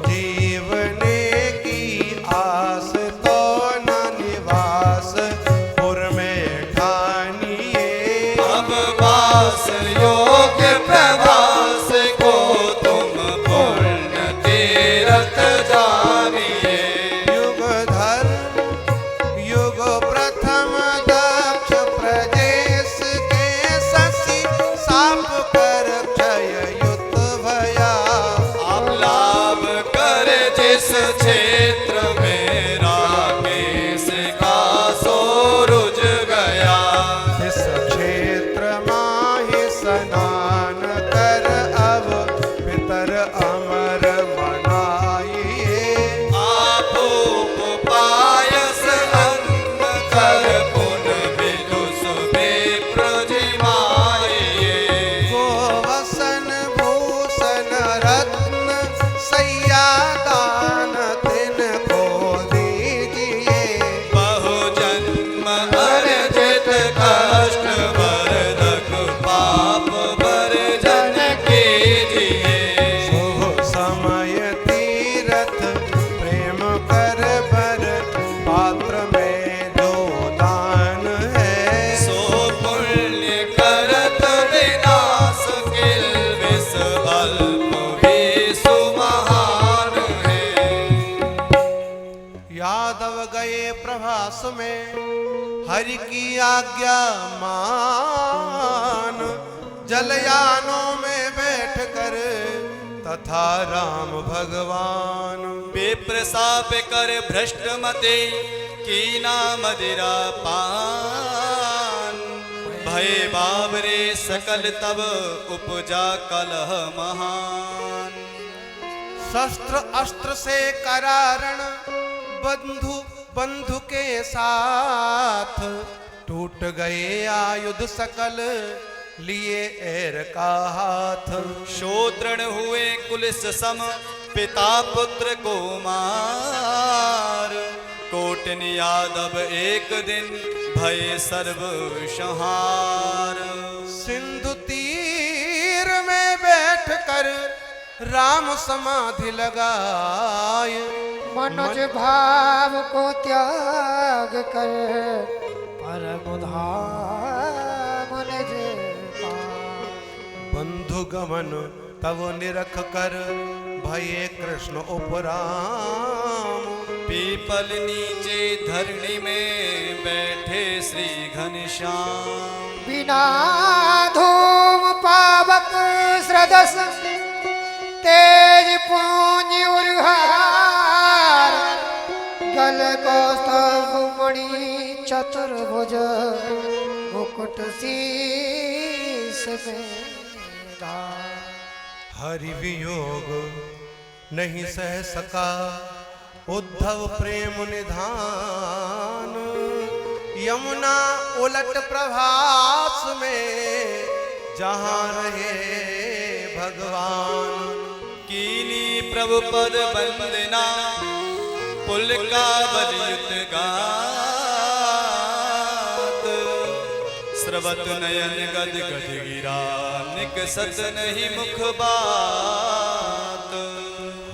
जीवने की आस, तो न निवास पुर में ठानिए। अब वास योग्य प्रवास को तुम पुण्य तीरथ जानिए। युग धर्म युग यादव गए प्रभास में, हरि की आज्ञा मान, जलयानों में बैठ कर तथा राम भगवान। विप्र साप कर भ्रष्ट मते, कीना मदिरा पान, भय बाबरे सकल तब उपजा कलह महान। शस्त्र अस्त्र से करारण, बंधु के साथ, टूट गए आयुध सकल लिए एर का हाथ। शोत्रण हुए कुलिस सम, पिता पुत्र को मार, कोटिन यादव एक दिन भय सर्व संहार। सिंधु तीर में बैठ कर राम समाधि लगाए, मनोज भाव को त्याग कर परम धाम निज पाए। बंधु गमन तब निरख कर भये कृष्ण उपराम। पीपल नीचे धरणी में बैठे श्री घनश्याम। बिना धूम पावक श्रदस, तेज पूंज उर्हार, गल कौस्तभ मणि चतुर्भुज, मुकुट शीस में धार। हरि वियोग नहीं सह सका उद्धव प्रेम निधान, यमुना उलट प्रभास में जहाँ रहे भगवान। कीनी प्रभु पद वंदना, पुल का बलयुत गात, स्रवत नयन गद गद गिरा, निकसत नहीं मुख बात।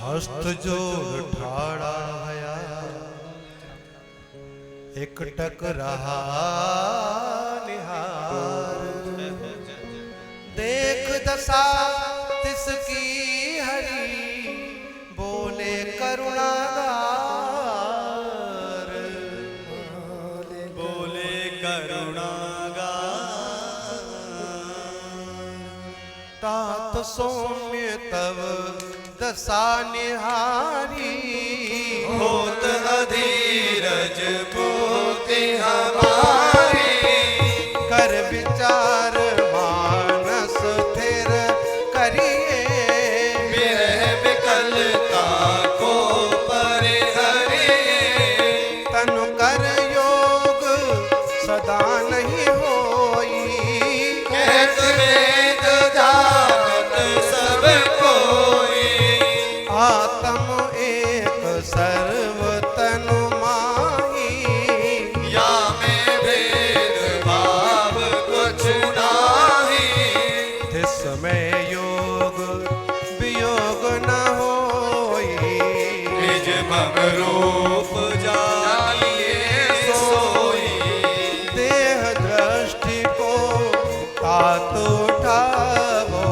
हस्त जोड़ ठाड़ा भया, एकटक रहा निहार। देख दशा तिसकी हरि, बोले करुणागार। बोले करुणागार। तात सौम्य तब दशा निहारी, होत अधीरज मोति हमारी। कर विचार मानस स्थिर करिए, विरह विकलता को परिहरिए। तनु कर योग सदा नहीं होई, कहत वेद जागत सब कोई। आत्म एक सर्व तनु माही, या में भेद भाव कुछ नाही। तिसमें योग वियोग न होई, निज मम रूप जानिए सोई। देह दृष्टि को तात उठावो,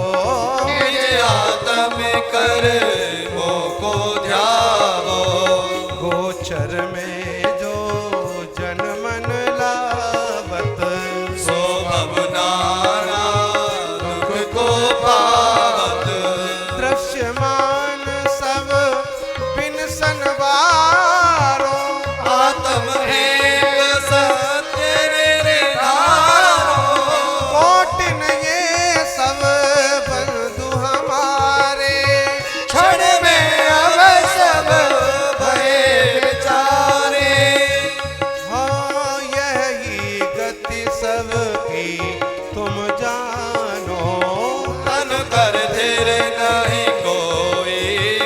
निज आत्म कर मोको ध्यावो। गोचर में जो जन मन लावत, सो भवनाना दुख को पावत। दृश्यमान सब बिन सनवारो, आत्म एक सत्य निर्धारो। कोटिन ये सब बंधु हमारे, क्षण में अब सब भय विचारे। हाँ यही गति सबकी तुम जानो, तन कर धीर नहीं कोई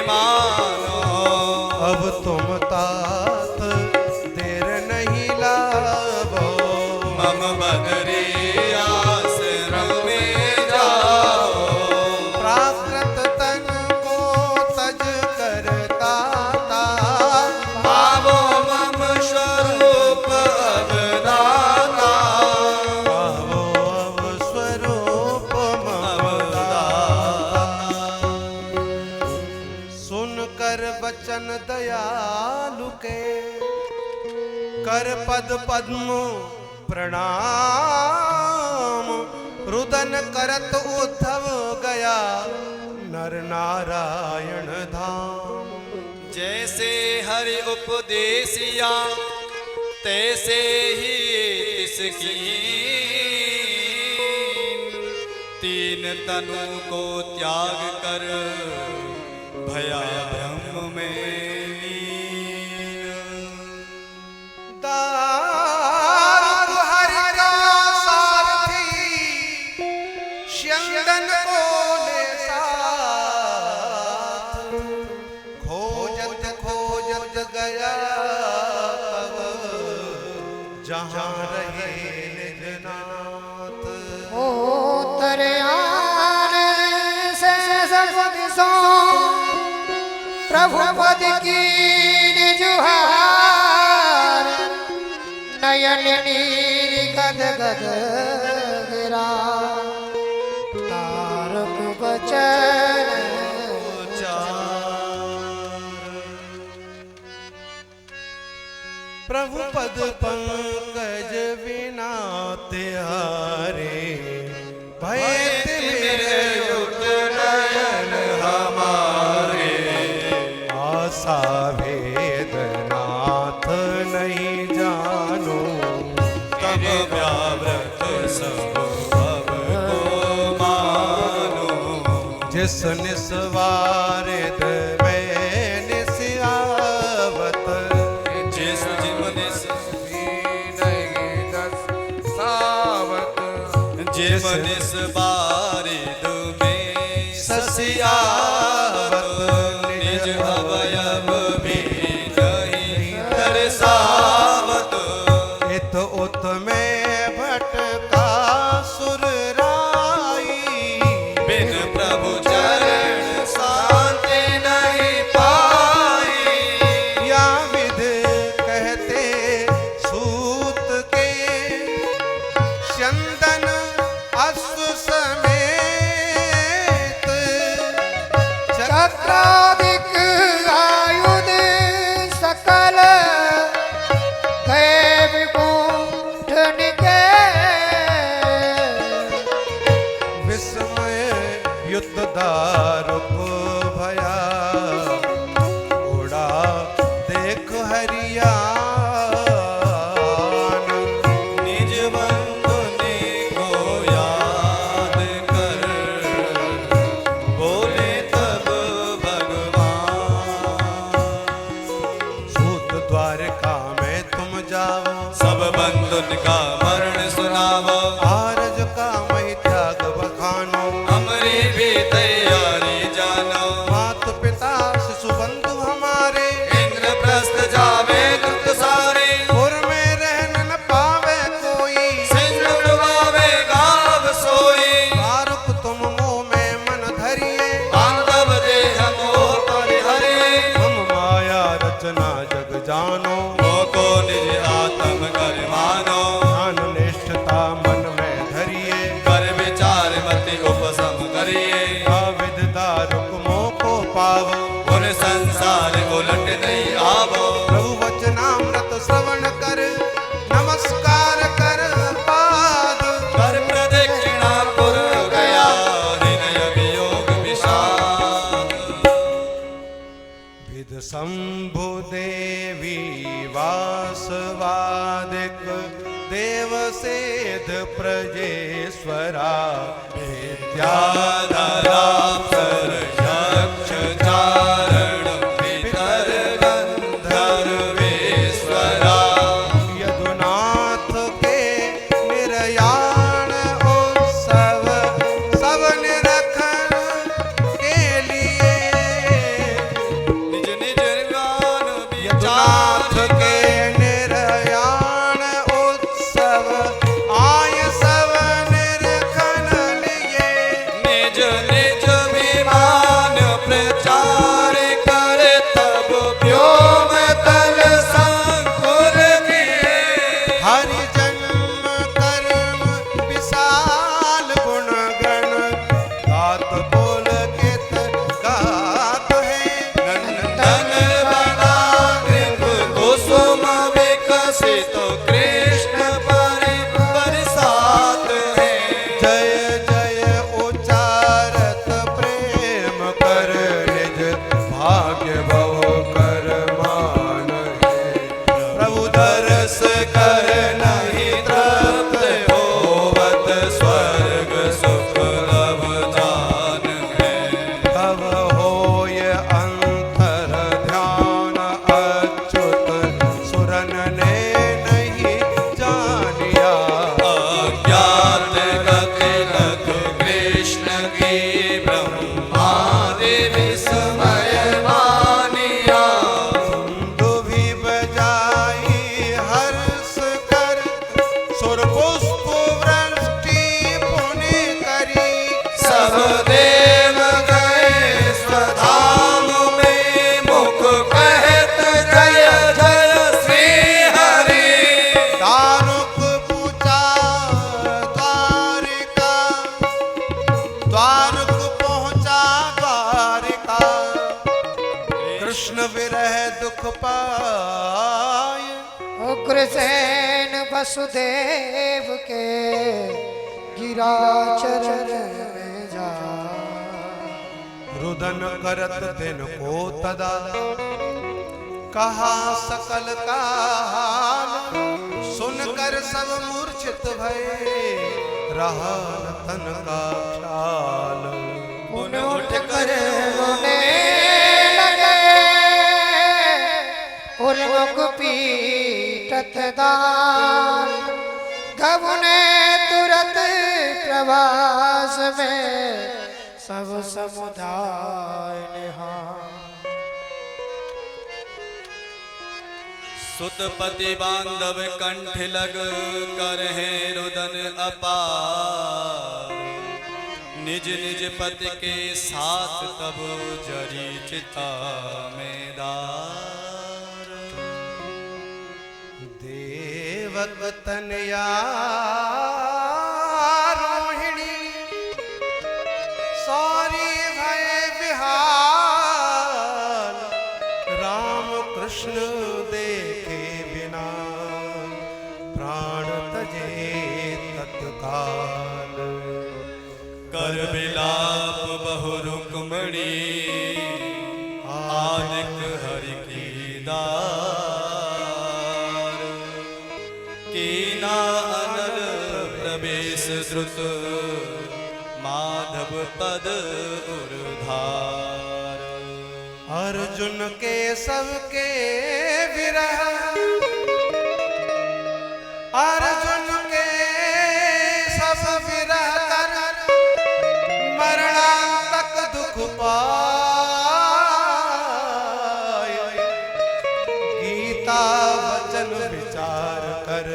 मानो। अब तुम तात देर नहीं लावो, मम बदरी आश्रम में जाओ। प्राकृत तन को तज कर ताता, भावो मम स्वरूप अवदाता। पावो अब स्वरूप मम दाता। सुन कर वचन दयालु के, कर पद पद्म प्रणाम, रुदन करत उद्धव गया नर नारायण धाम। जैसे हरि उपदेसिया तैसे ही तिसकी, तीन तनु को त्याग कर भया ब्रह्म में लीन। दारु हरि का सारथी, स्यंदन को ले साथ, खोजत खोजत गया जहाँ रहे निजनाथ। उतरयान से सब दिशों प्रभु पद की जुहार, नयन नीर गद गद गिरा तारक बचन प्रभु पद पंकज बिना त्यारे, भय मेरे युक्त नयन हमारे। आशा वेदनाथ नहीं जानो, तब व्याव्रत सब भव को मानो। जिस निस्वारिद में निस्यावत, जिस जिमनिस जिम निस बारिद में ससियावत, निज अवयव भी नहीं तरसावत। इत उत में भटका सुर राई, बिन प्रभु चरण शांति नहीं पाई। या विध कहते सूत के, स्यंदन अश्व समेत, चक्रादिक आयुध सकल गए विकुंठ निकेत। विस्मय युद्ध दारुक भया, घोड़ा देख हरियान। निज बंधु ने को याद कर, बोले तब भगवान। सूत द्वारका में तुम जाओ, सब बंधुन का मरण सुनावो। आरज का मही त्याग बखानो। हमरी भी तैयारी जानो, मात पिता शिशु बंधु हमारे, इंद्रप्रस्थ जावे दुख सारे। पुर में रहन न पावे कोई, सिंह डुबावे गाव सोई। दारुक तुम मोह में मन धरिए, बांधव देह मोह परिहरे। हम माया रचना जग जानो। मोह को निज आत्म कर मानो, ध्यान निष्ठता मन में धरिए, कर विचार मति उपसम करिए। आविद दारुक मोह को पावो, उन संसार उलट नहीं आवो। प्रभु वचनामृत श्रवण कर, नमस्कार कर पाद। कर प्रदक्षिणा पुर गया, हृदय वियोग विषाद। विद शंभु देवी वासवादिक, देव सेध प्रजेश्वरा। विद्याधरा सर यक्ष चारण, पितर गंधर्वेश्वरा। यदुनाथ के निर्याण उत्सव, सब निरखन के लिए। निज निज गान यदुनाथ विचार के निर्याण उत्सव, आय सब निरखन लिए। निज निज विमान प्रचार करे, तब व्योम तल संकुल किए। हरि जन्म कर्म विशाल गुण गण, गात बोल कित गात है। नंदन बना कर नहीं तृप्त होवत स्वर्ग सुख अवधान है। तब होय अंतर ध्यान अच्युत सुरन ने नहीं जानिया। अज्ञात गति लघु कृष्ण की ब्रह्मादि विस्मय मानिया। दुभि बजाई हर्ष कर सुर पुष्प वृष्टि पुनि करी। सब देव गए स्वधाम में मुख कहत जय जय श्री हरि। दारुक पूजा द्वारिका द्वारक पहुँचा द्वारिका। कृष्ण विरह दुख पाय उग्रसेन वसुदेव के गिरा चरण में जा। रुदन करत दिन को तदा कहा सकल का हाल। सुनकर सब मूर्छित भये रहा न तन का ख्याल। पुनः उठ कर रोने लगे उन्मुख पीटत दान। गबुने तुरंत प्रवास में सब समुदाय निहार। सुतपति बांधव कंठ लग कर है रुदन अपार। निज निज पति के साथ तब जरी चिता में दार। देवक तनया रोहिणी सॉरी भय विहाल। राम कृष्ण देखे बिना प्राण तजे तत्काल। कर विलाप बहु रुक्मणी आदिक हरि की दार। कीना अनल प्रवेश द्रुत माधव पद उर्धार। अर्जुन के सबके विरह अर्जुन के सब विरह कर मरणांतक दुख पाय। गीता वचन विचार कर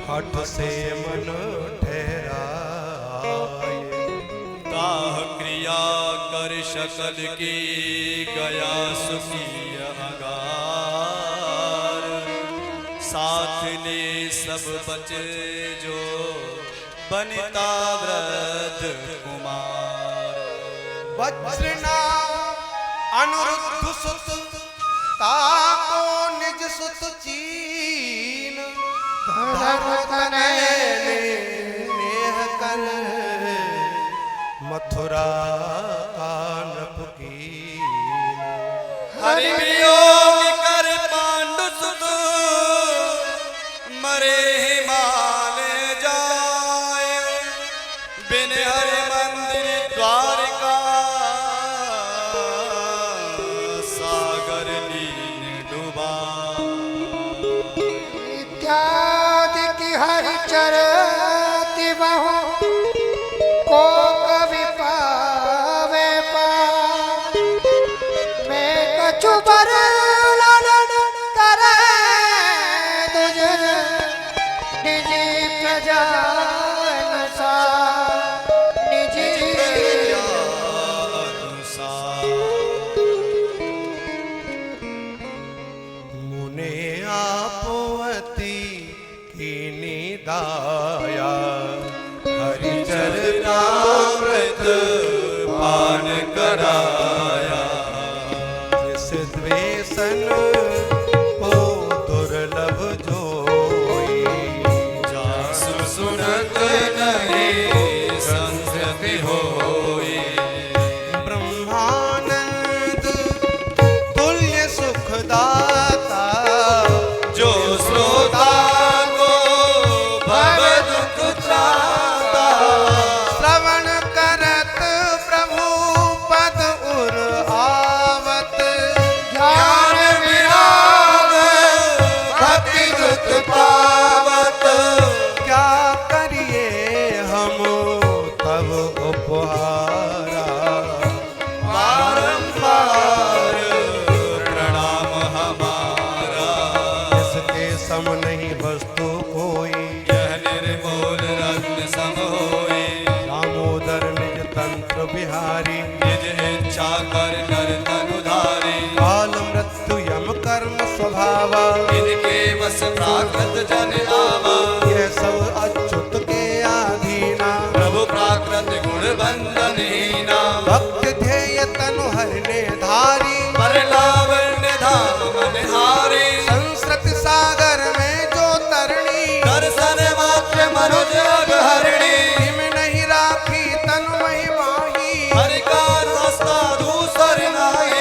हठ से मन ठहराय। काह क्रिया कर शकल की गया सुखी अगार। साथ ले सब बचे जो बनिता वृद्ध कुमार। वज्रनाम अनुरुद्ध सुत ताको निज सुत चीन। धर्म तनय नेह कर मथुरा कानप कीन। हरि वियोग कर पांडु सुत मरे हिमालय जाए। बिन हरि मंदिर द्वारिका सागर लीन डूबा। इत्यादि की हरि चरति बहु को कवि पावे पार। मैं कछु बरलन करे तुझ निज प्रजा अनुसार। निज मुने आपोवती कीनी दाया। हरिचरणामृत पान कराया। जिस द्वेषन को दुर्लभ जोई। जासु सुनत नहीं संस्कृति होई। ब्रह्मानंद तुल्य सुखदाता स्वभाव, इनके बस प्राकृत जन आवा। ये सब अच्युत के आधीना, प्रभु प्राकृत गुण बंधन हीना। भक्त ध्येय तनु हरने धारी, पर लावण्य धाम मनहारी। संस्कृत सागर में जो तरणी, दर्शन मात्र मनुज अगहरणी। हिम नहीं राखी तनु महिमाही, हरि का रास्ता दूसर नाही।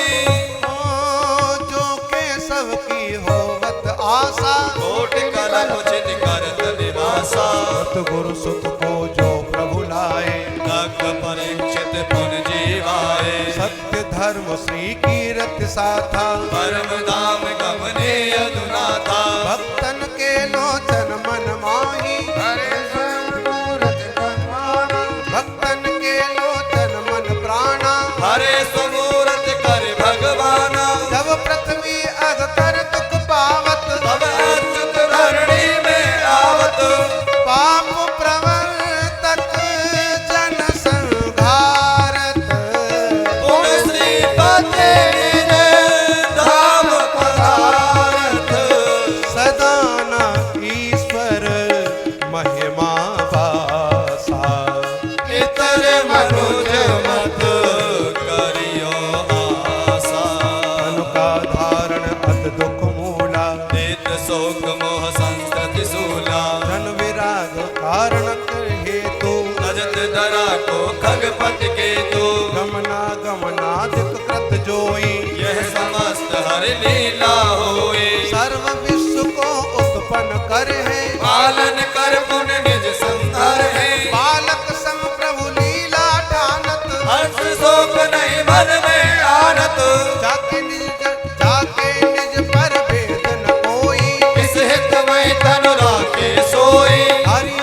जो के सब की होवत आशा, कोटि कलम चित करत निवासा। सत गुरु सुत को जो प्रभु लाए, दग्ध परीक्षित पुन जीवाए। सत्य धर्म श्री कीरत साथा, परम धाम गमने अधुना था। भक्तन के लोचन मन माही, भक्तन के लोचन मन प्राणा। हरे सुमूरत कर भगवाना। जब पृथ्वी अगतर दुख पावत, तब अच्युत धरणी में आवत। पाप प्रवर्तक जन संघारत। पुन श्रीपते निज धाम पधारत। सदाना ईश्वर महिमा बासा, इतर मनुज मत करियो आशा। तनु का धारण अत दुख मूला, नित शोक मोह संस्कृति सूला। धन विराग कारण हेतु, तजत धरा को खगपति केतु। गमना गमनादिक कृत जोई, यह समस्त हरि लीला होई। सर्व विश्व को उत्पन्न कर है, पालन कर पुन निज संहर है। बालक सम प्रभु लीला ठानत। हर्ष शोक नहीं मन में आनत। जाके निज पर भेद न कोई, इस हित में तनु राखे सोई। हरि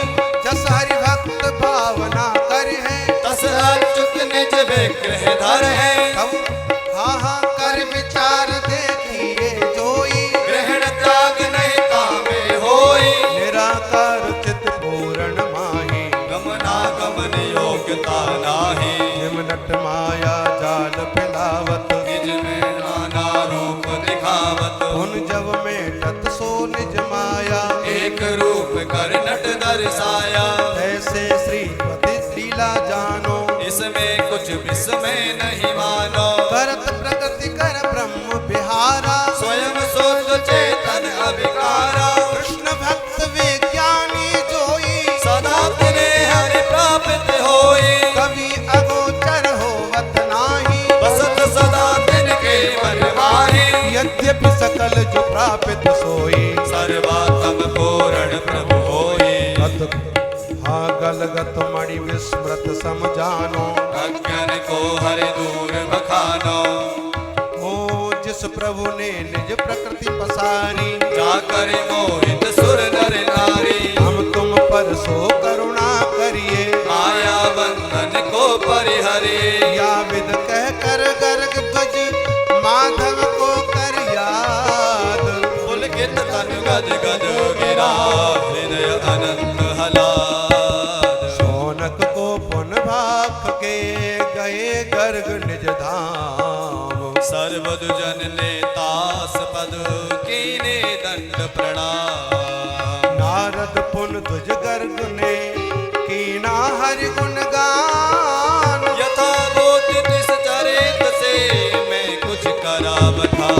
जस हरि भक्त भावना कर है, तस अच्युत निज विग्रह धर है। हाँ कर विचार देखिए जोई, ग्रहण त्याग नहीं कामे होई। निराकार चित पूर्ण माही, गमना गमन योग्यता नाही। निमनट माया जाल फैलावत, निज में नाना रूप दिखावत। उन जब में तत् सो निज माया, एक रूप कर नट दर्शाया। ऐसे श्रीपति लीला जानो, इसमें कुछ विस्मय नहीं मानो। करत प्रगति कर ब्रह्म बिहारा, स्वयं सोच चेतन अभिकारा। कृष्ण भक्त विज्ञानी जोई, सदा तिने हरि प्राप्त होई। कवि अगोचर होवत नाही, बसत सदा तिनके मन माही। यद्यपि सकल जो प्रापित सोई, सर्वात्म पूर्ण प्रभु होई। हाँ गलगत मणि विस्मृत समझानो, अज्ञान को हरि दूर बखानो। ओ जिस प्रभु ने निज प्रकृति पसारी, जाकर मोहित सुर नर नारी। हम तुम पर सो करुणा करिए, माया बंधन को परिहरे। या विद कह कर गर्ग ध्वज माधव को कर याद। पुलकित तन गद गद गिरा हृदय अनंत हलाद। शौनक को पुन भाख के गए गर्ग निज धाम, सर्वदुजन ले तास पद कीने दंड प्रणाम। नारद पुन ध्वज गर्ग ने कीना हरि गुण गान। यथा बोधि तिस चरित से मैं कुछ करा बता।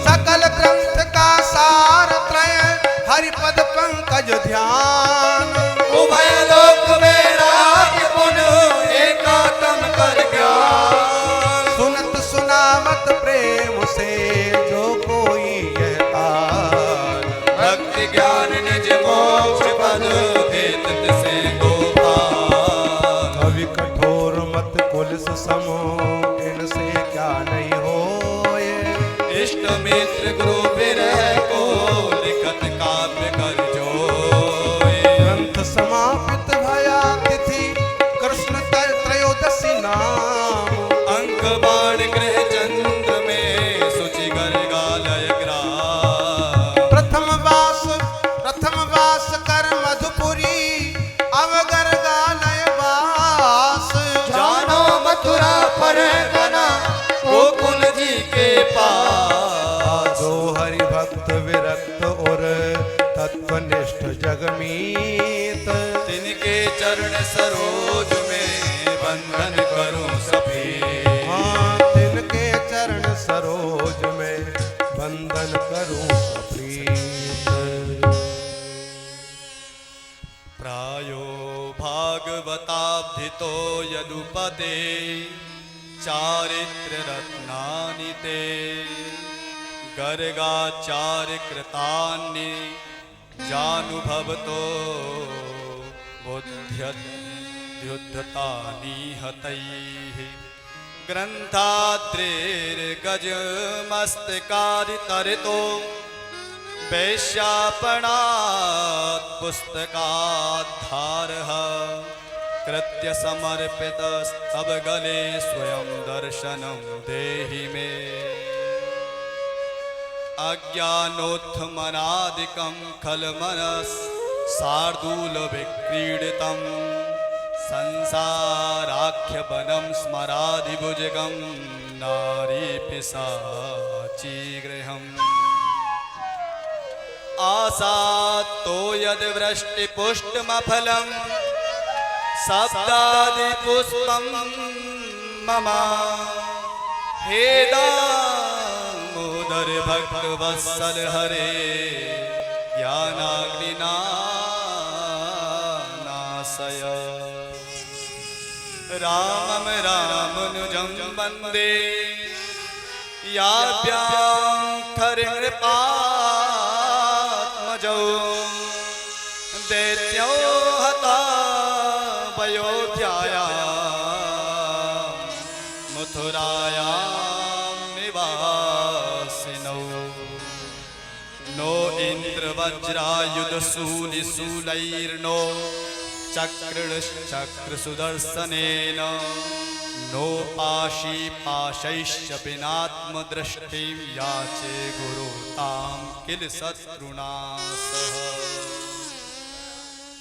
सकल ग्रंथ का सार त्रय हरिपद पंकज ध्यान। उभय लोक में राग पुन एकात्म कर ज्ञान। सुनत सुनावत प्रेम से जो कोई यह तार। भक्ति ज्ञान निज मोक्ष पद भेद से गोपाल। कवि कठोर मत कुलस समो, इनसे क्या नहीं होए। इष्ट मित्र गुरु विरह को लिखत काव्य कर जोए। ग्रंथ समापित भया तिथि कृष्ण त्रयोदशी नाम। अंक बाण गृह चंद्र में सुचि गर्गालय ग्राम। प्रथम वास कर मधुपुरी, अवगर गालय वास। जानो मथुरा पर गना गोकुल जी के पास। जो हरि हरिभक्त विरक्त और तत्वनिष्ठ जगमीत। तिनके चरण सरोज में बंधन करूं सफेद। हाँ, तिनके चरण सरोज में बंधन करूं सप्रीत। प्रायो भागवताब्धितो यदुपते चारित्र रत्नानि ते गर्गाचार्य कृतानि जानुभवतो बुद्ध्यतानि हतैः। ग्रन्थाद्रेर्गजमस्तकादितरितो वैश्यापणात् पुस्तकाद्धारः कृत्य समर्पितस्तव गले स्वयं दर्शनं देहि मे। अज्ञानोत्थमनादिकं खलमनस् शार्दूलविक्रीडितं संसाराख्यवनं स्मरादिभुजगं नारीपिशाचीगृहम्। आसात्तो यद्वृष्टिपुष्टमफलं शब्दादिपुष्पं मम हे दामोदर भक्तवत्सल हरे ज्ञानाग्निना नाशय। रामं रामानुजं वन्दे याभ्यां दैत्यो हता वयोध्याया मथुरायां निवासिनौ। नो इन्द्रवज्रायुधशूलिशूलैर्नो चक्रणश्चक्रसुदर्शनेन नो पाशीपाशैश्च विनात्मदृष्टिं याचे गुरु तां किल शत्रुनाशः।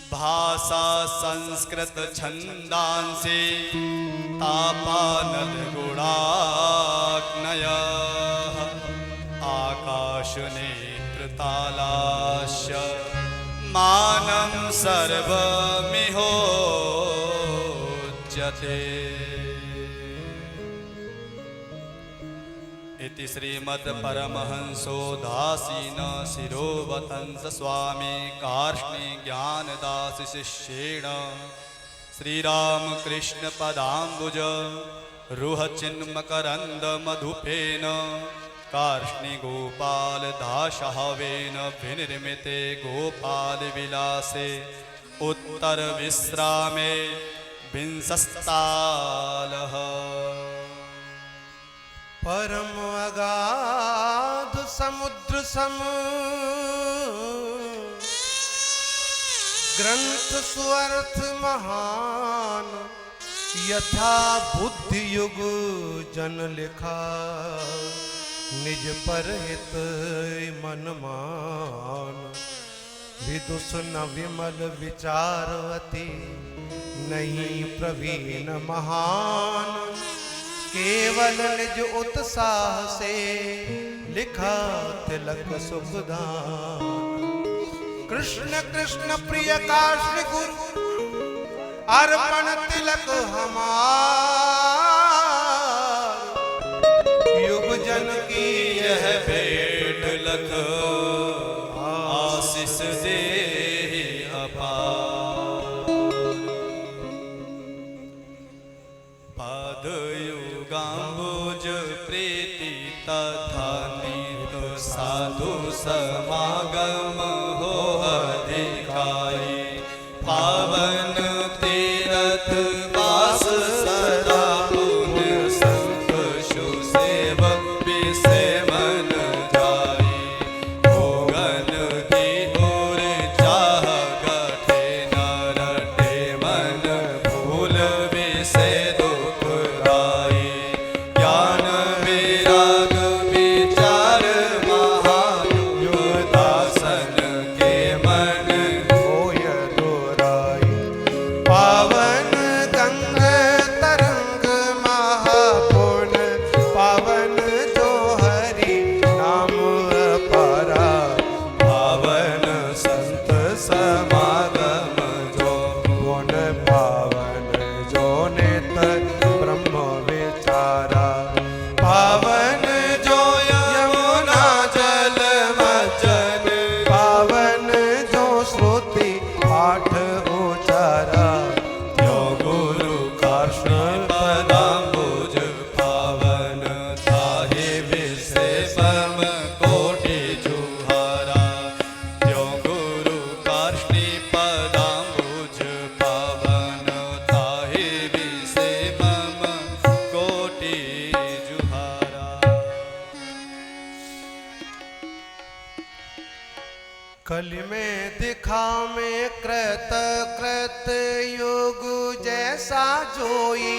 भाषा संस्कृत छन्दांसि तापानलगुणाग्नयः आकाशनेत्रतालाश्च मानं सर्वमिहोच्यते। इति श्रीमद्परमहंसोदासीन शिरोवतंस स्वामी कार्ष्णि ज्ञानदास शिष्येण श्रीरामकृष्ण पदाम्बुज रुहचिन्मकरन्द मधुपेन कार्ष्णि गोपाल दाशहवेन विनिर्मिते गोपाल विलासे उत्तर विश्रामे विंशस्तालः। परम अगाध समुद्र सम ग्रंथ सुअर्थ महान यथा बुद्धि युग जन लिखा निज पर हित मन मान। विदुष न विमल विचारवती नहीं प्रवीण महान। केवल निज उत्साह से लिखा तिलक सुखदान। कृष्ण कृष्ण प्रिय कार्ष्णि गुरु अर्पण तिलक हमार। युग जन की यह भेंट लख आशीष दे अपार। पादयुगाम्बुज प्रीति तथा नीत साधु समागम हो अधिकारी। पावन तीरथ वास सदा पुण्य संत सुसेवक विषय मन जाई। भोगन की ओर चाह गठे न रटे मन भूल विषय दुखदाई। ज्ञान विराग विचार महायुग दासन के कलि में दिखा में कृत कृत युग जैसा जोई,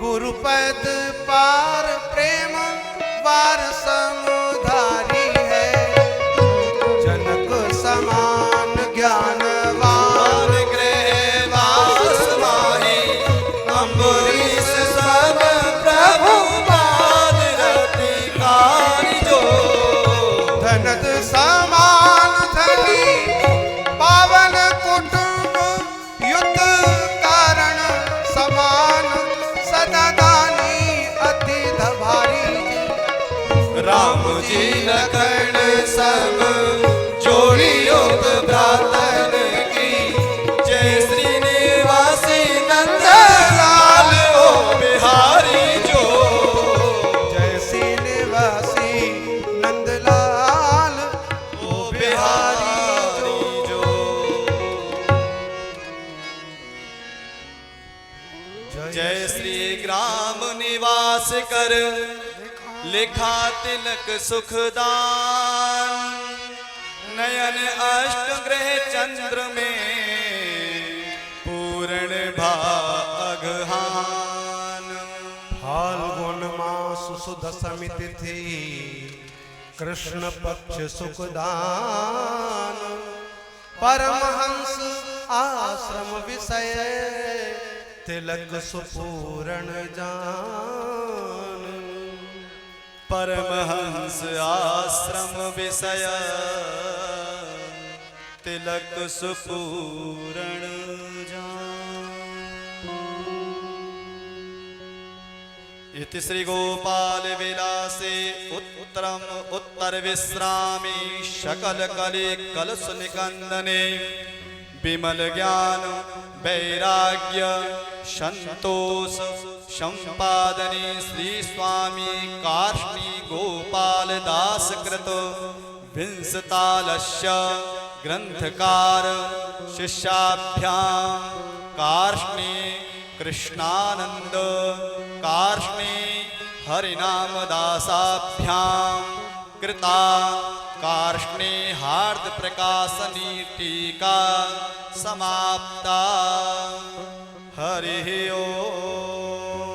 गुरुपद पार प्रेम वार समुधारी है। जनक समान ज्ञानवान गृह वास माही, अम्बरीश सब प्रभु पाद रतिकारी जो। धनद समान धनी पावन कुटुंब, युद्ध कारण समान सदा दानी अति धभारी। राम जी लखन सब जोड़ियो भ्रातन की, जय श्रीनिवासी नंद लाल ओ बिहारी जो। जय श्रीनिवासी नंदलाल ओ बिहारी जो। जय श्री ग्राम निवास कर, लिखा तिलक सुखदान। नयन अष्ट ग्रह चंद्र में, पूर्ण भागहान। फाल्गुन मास सुद समिति थी, कृष्ण पक्ष सुखदान। परमहंस आश्रम विषय, तिलक सुपूर्ण जान। परमहंस आश्रम विषय, तिलक सुपूर्ण जान। इति श्री गोपाल विलासे उत्तरम उत्तर विश्रामी, शकल कलि कलश निकंदने। विमल ज्ञान वैराग्य संतोष संपादने, श्री स्वामी कार्ष्णी गोपाल दास कृत। विंशतालस्य ग्रंथकार शिष्याभ्यां, कार्ष्णी कृष्णानंद कार्ष्णी हरिनाम दासाभ्यां कृता। कार्ष्णी हार्द प्रकाशनी टीका समाप्ता। हरि ओम।